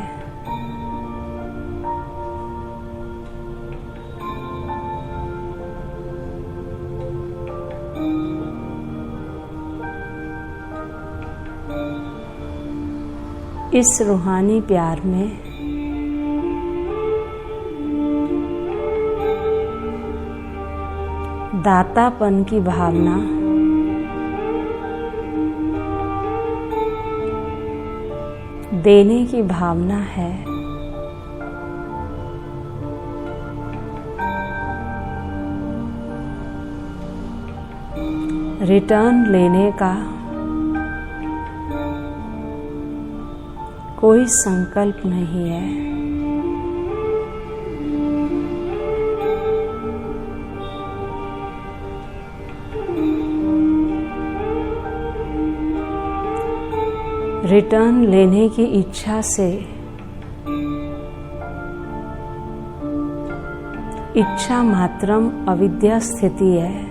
इस रूहानी प्यार में दातापन की भावना देने की भावना है। रिटर्न लेने का कोई संकल्प नहीं है। रिटर्न लेने की इच्छा से इच्छा मात्रम अविद्या स्थिति है।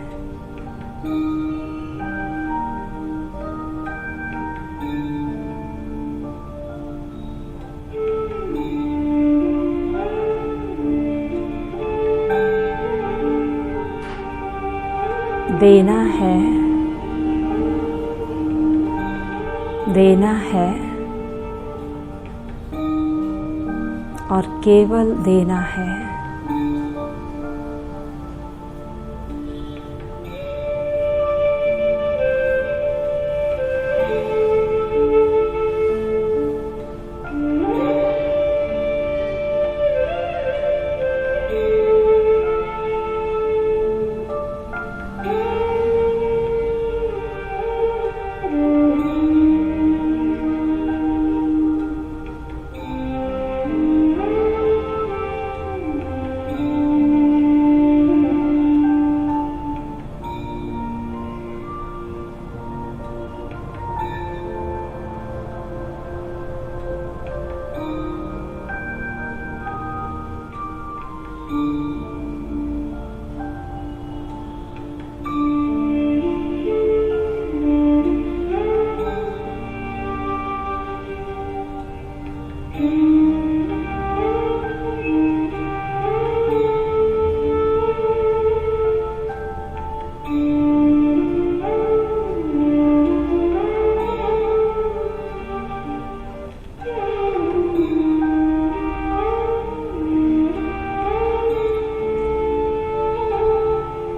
देना है, देना है और केवल देना है।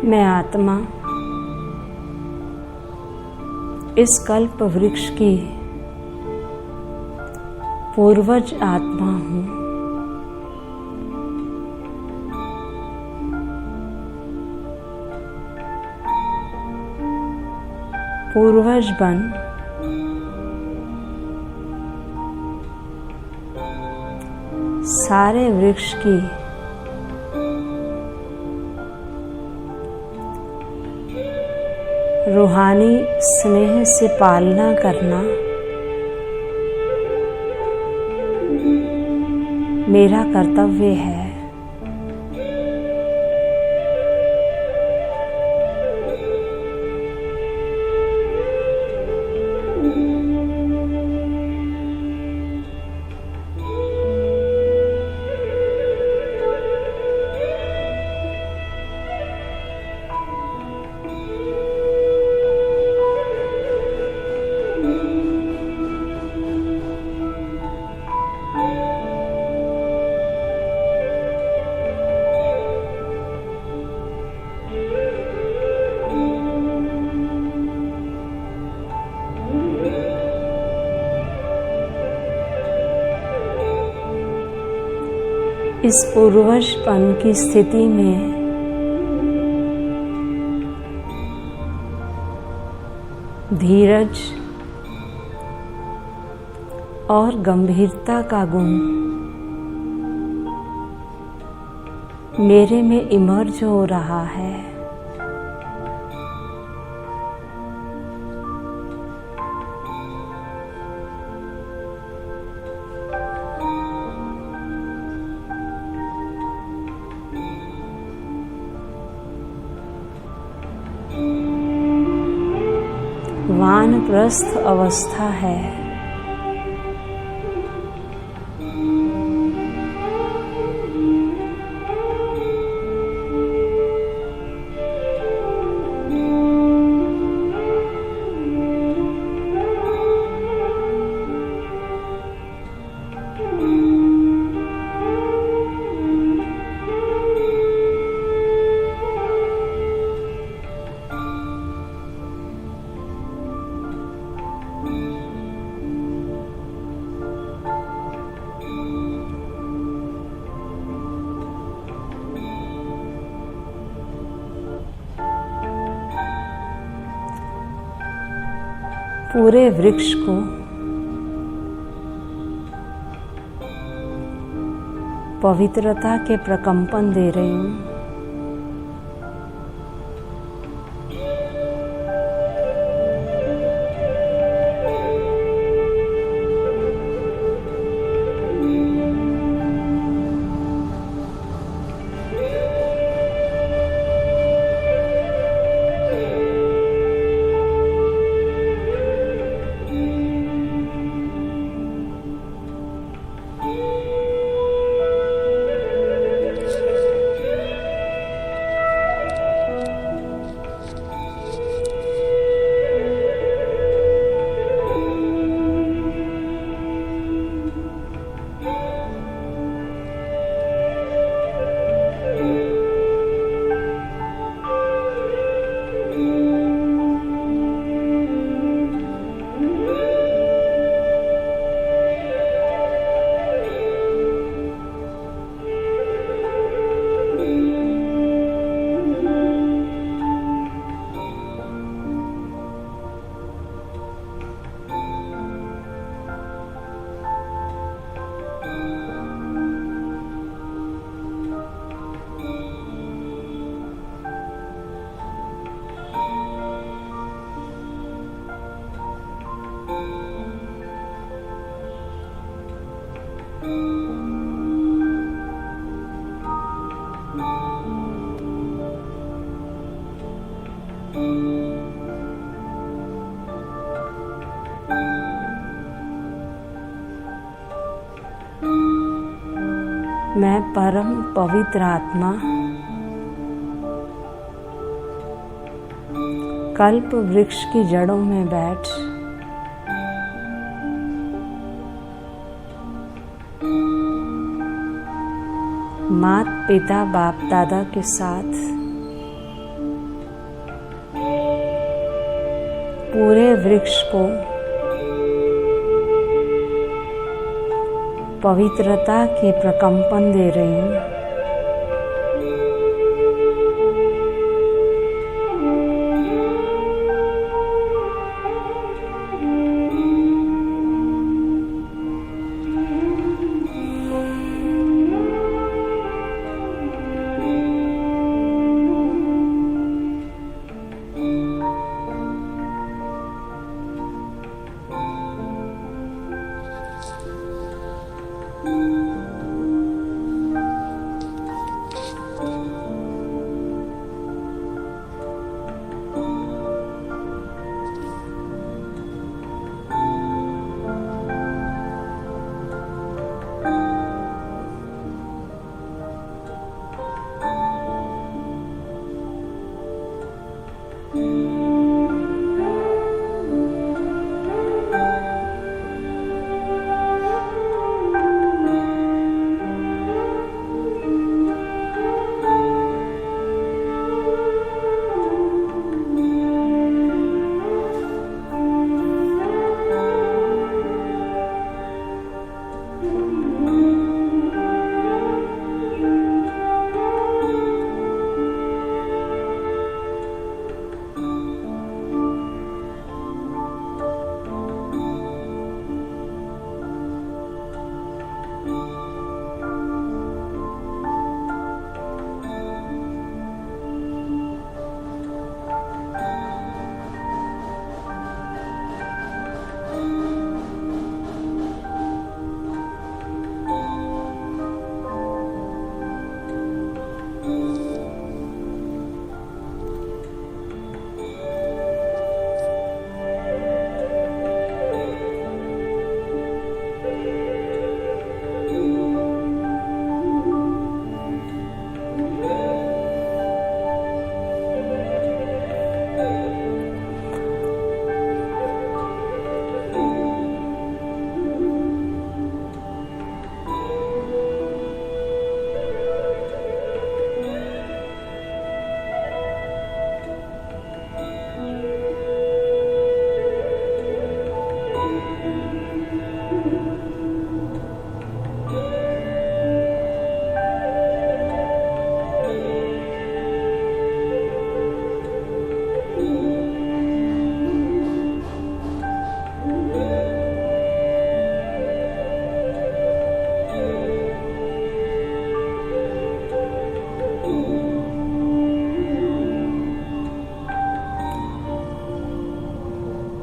मैं आत्मा इस कल्प वृक्ष की पूर्वज आत्मा हूँ। पूर्वज बन सारे वृक्ष की रूहानी स्नेह से पालना करना मेरा कर्तव्य है। इस पूर्वजपन की स्थिति में धीरज और गंभीरता का गुण मेरे में इमर्ज हो रहा है। वानप्रस्थ अवस्था है। पूरे वृक्ष को पवित्रता के प्रकंपन दे रही हूँ। मैं परम पवित्र आत्मा कल्प वृक्ष की जड़ों में बैठ मात पिता बाप दादा के साथ पूरे वृक्ष को पवित्रता के प्रकंपन दे रही हूँ।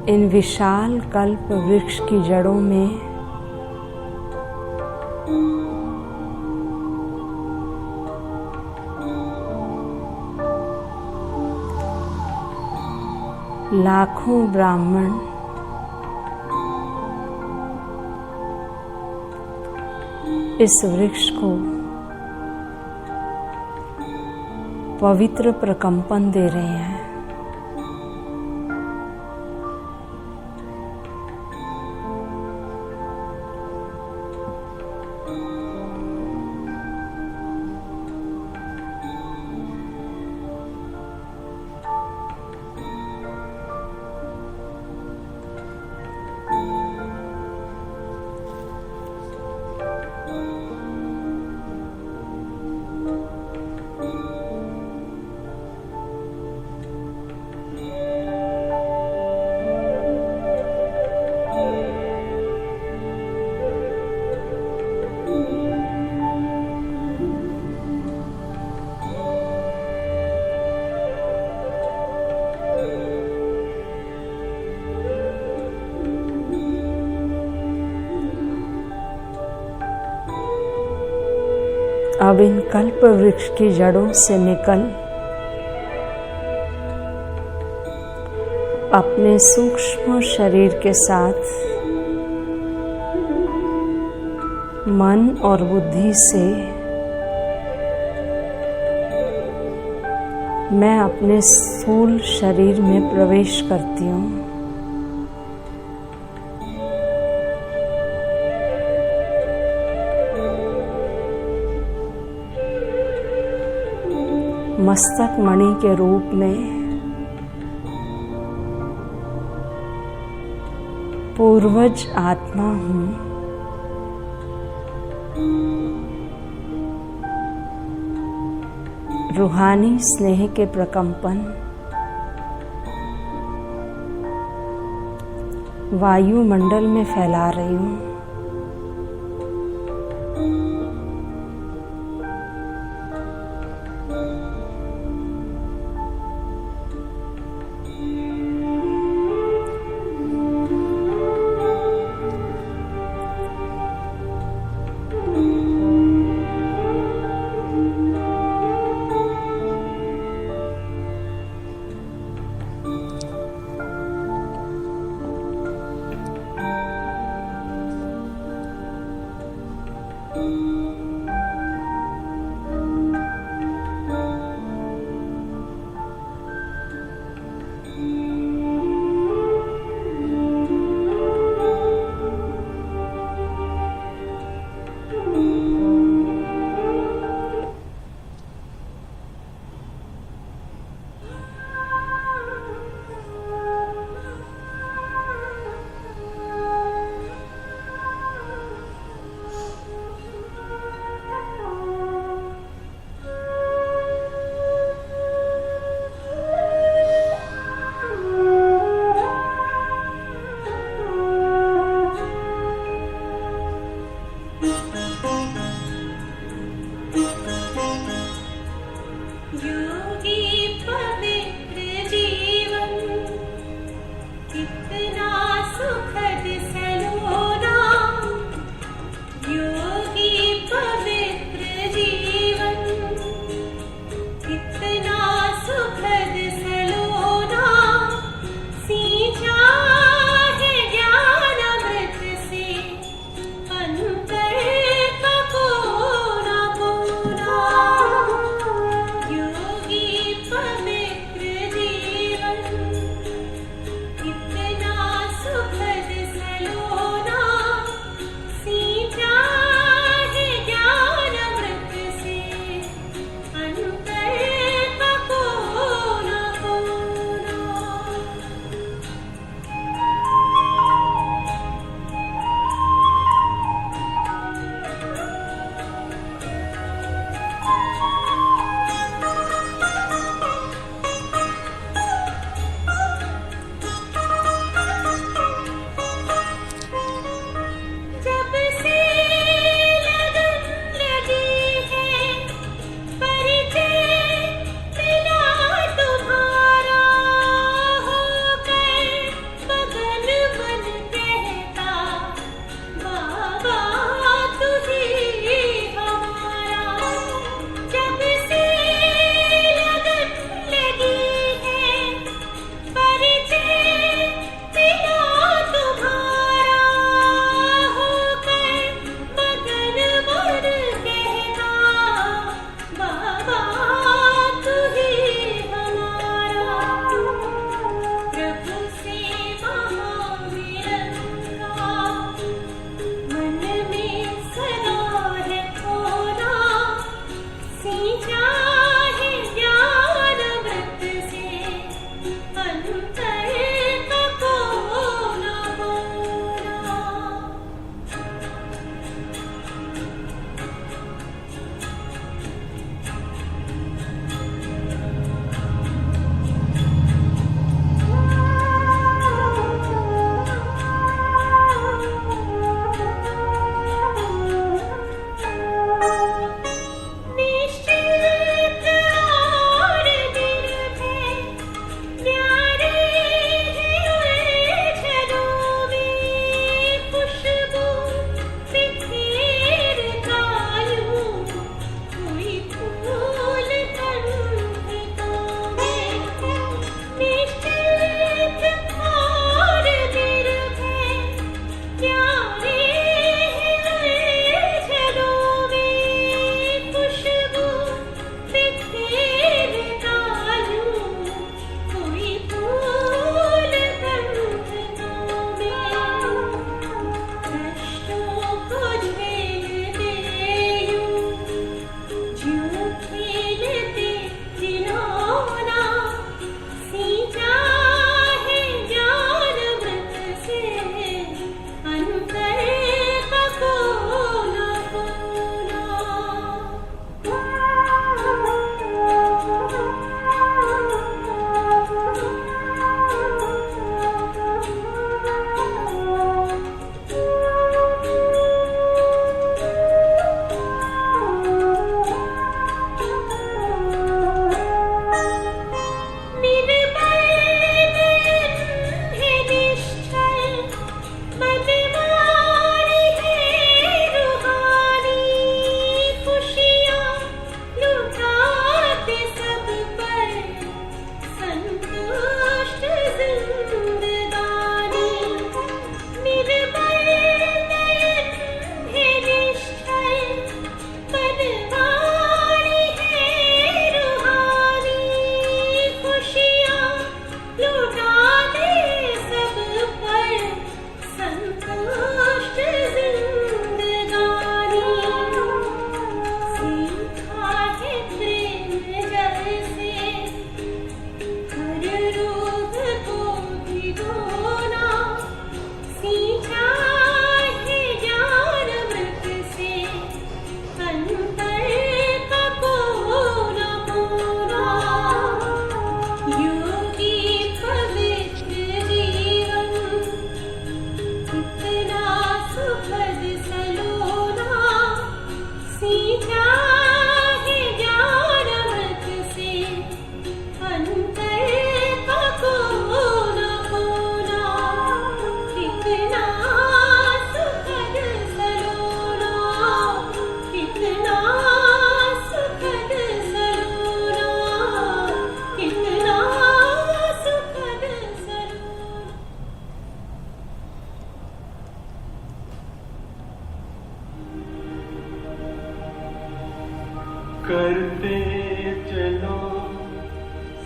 इन विशाल कल्प वृक्ष की जड़ों में लाखों ब्राह्मण इस वृक्ष को पवित्र प्रकंपन दे रहे हैं। अब इन कल्प वृक्ष की जड़ों से निकल अपने सूक्ष्म शरीर के साथ मन और बुद्धि से मैं अपने स्थूल शरीर में प्रवेश करती हूँ। मस्तक मणि के रूप में पूर्वज आत्मा हूँ। रूहानी स्नेह के प्रकंपन वायुमंडल में फैला रही हूँ।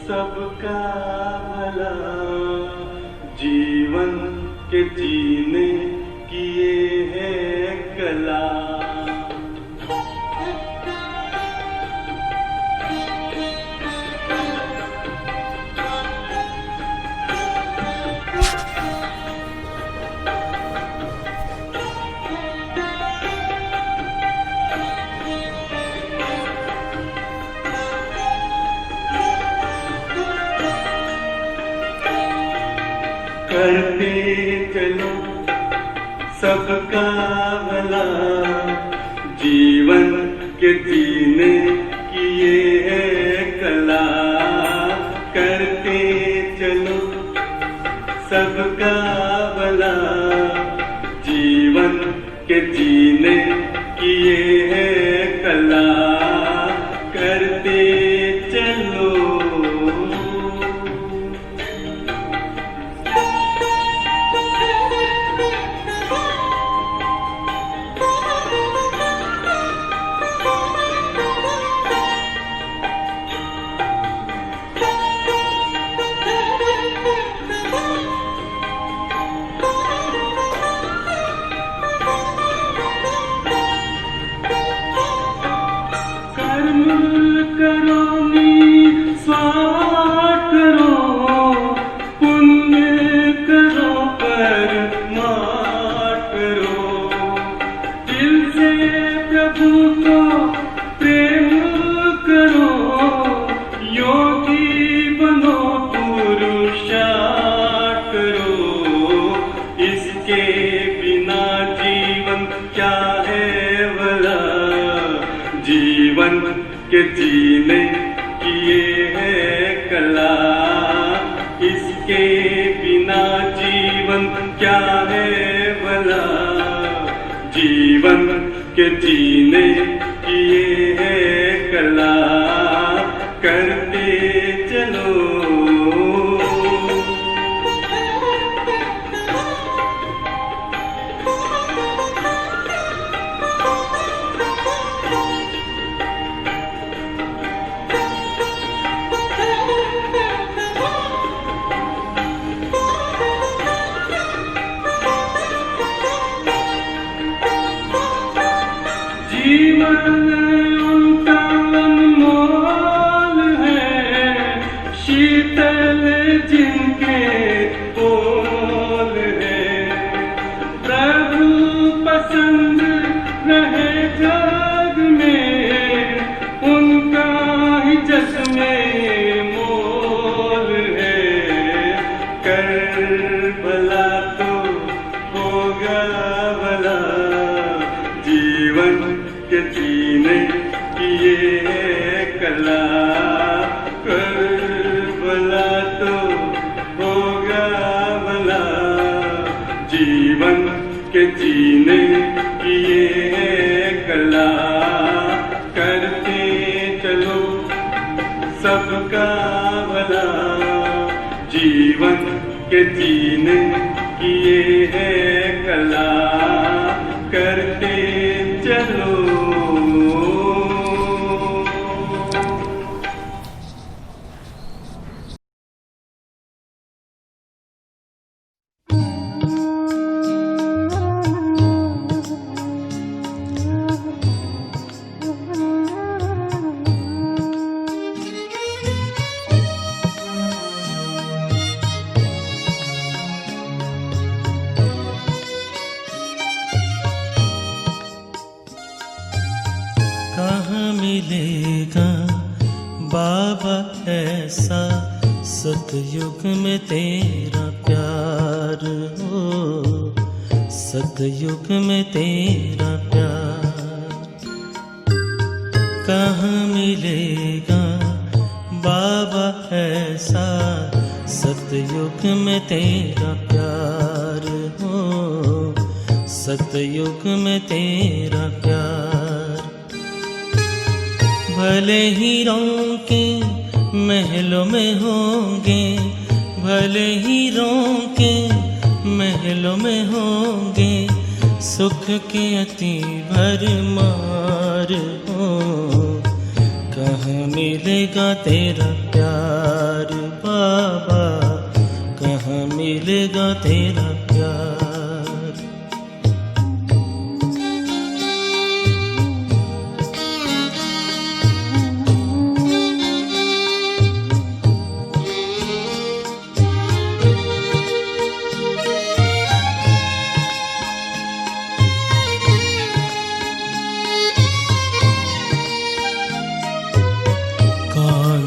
सबका भला जीवन के जीने की ये है कला। करते चलो सबका भला जीवन के जीने की ये है कला। करते चलो सबका भला जीवन के जीने की ये है कला। करते चलो के जीने की ये है कला। इसके बिना जीवन क्या है भला। जीवन के जीने की ये है कला। करते चलो जीवन उनका अनमोल है, शीतल जिनके बोल है। प्रभु पसंद रहे जग में, उनका ही जग में मोल है। कर भला तो होगा भला, जीवन के जीने की ये है कला। कर भला तो होगा भला, जीवन के जीने की ये है कला। करते चलो सबका भला, जीवन के जीने की ये है कला। करते चलो मिलेगा बाबा ऐसा सतयुग में तेरा प्यार हो, सतयुग में तेरा प्यार। कहाँ मिलेगा बाबा ऐसा सतयुग में तेरा प्यार हो, सतयुग में तेरा प्यार। भले ही रौंके महलों में होंगे, भले ही रौंके महलों में होंगे, सुख के अति भरमार हो। कहाँ मिलेगा तेरा प्यार प्यार बाबा, कहाँ मिलेगा तेरा प्यार।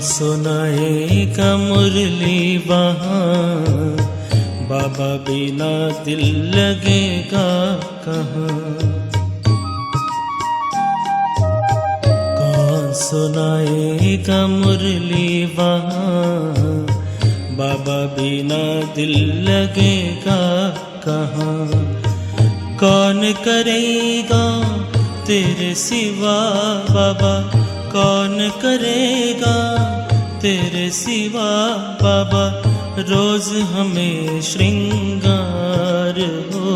सुनाएगा मुरली वहाँ, बाबा बिना दिल लगेगा कहाँ। कौन सुनाएगा मुरली वहाँ, बाबा बिना दिल लगेगा कहाँ। कौन करेगा तेरे सिवा बाबा, कौन करेगा तेरे सिवा बाबा। रोज हमें श्रृंगार हो,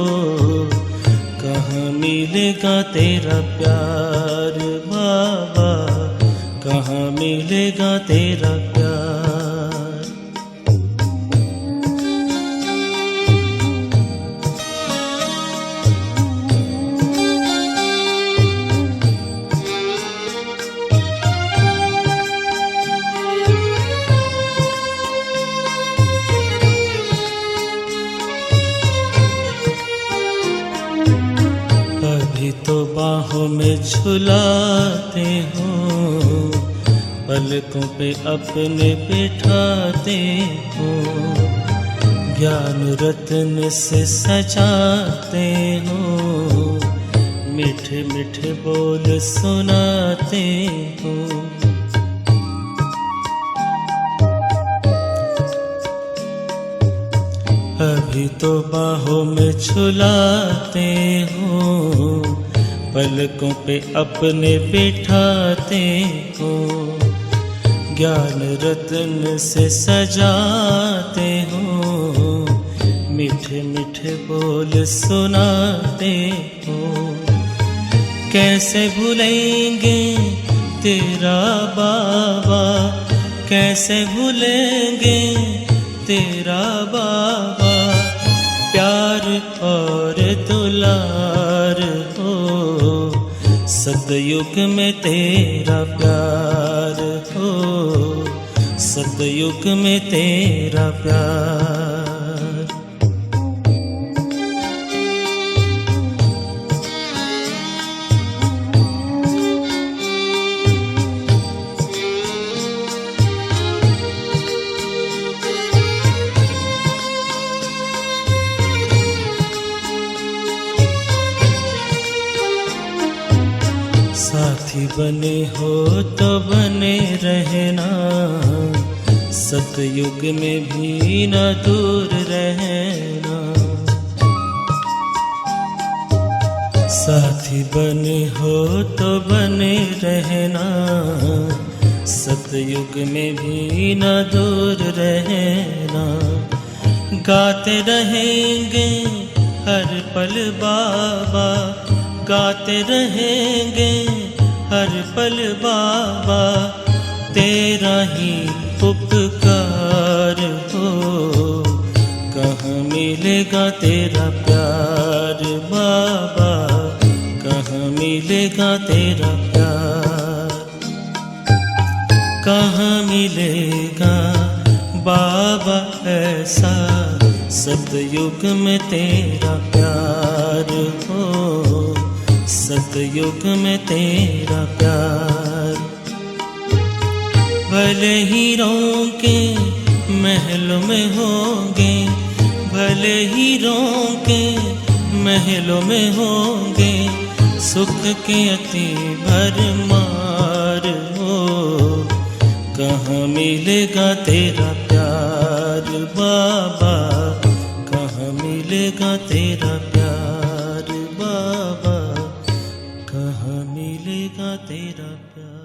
कहाँ मिलेगा तेरा प्यार बाबा, कहाँ मिलेगा तेरा प्यार। तो बाहों में झुलाते हो, पलकों पे अपने बिठाते हो। ज्ञान रत्न से सजाते हो, मीठे मीठे बोल सुनाते हो। अभी तो बाहों में झुलाते हो, पलकों पे अपने बिठाते हो। ज्ञान रत्न से सजाते हो, मीठे मीठे बोल सुनाते हो। कैसे भूलेंगे तेरा बाबा, कैसे भूलेंगे तेरा बाबा। प्यार और दुलार हो, सतयुग में तेरा प्यार हो, सतयुग में तेरा प्यार। साथी बने हो तो बने रहना, सतयुग में भी न दूर रहना। साथी बने हो तो बने रहना, सतयुग में भी न दूर रहना। गाते रहेंगे हर पल बाबा, गाते रहेंगे हर पल बाबा। तेरा ही उपकार हो, कहाँ मिलेगा तेरा प्यार बाबा, कहाँ मिलेगा तेरा प्यार। कहाँ मिलेगा बाबा ऐसा, सतयुग में तेरा प्यार हो, सतयुग में तेरा प्यार। भले हीरों के महलों में होंगे, भले हीरों के महलों में होंगे। सुख के अति भरमार हो, कहाँ मिलेगा तेरा प्यार बाबा, कहाँ मिलेगा तेरा प्यार बाबा, कहाँ मिलेगा तेरा प्यार।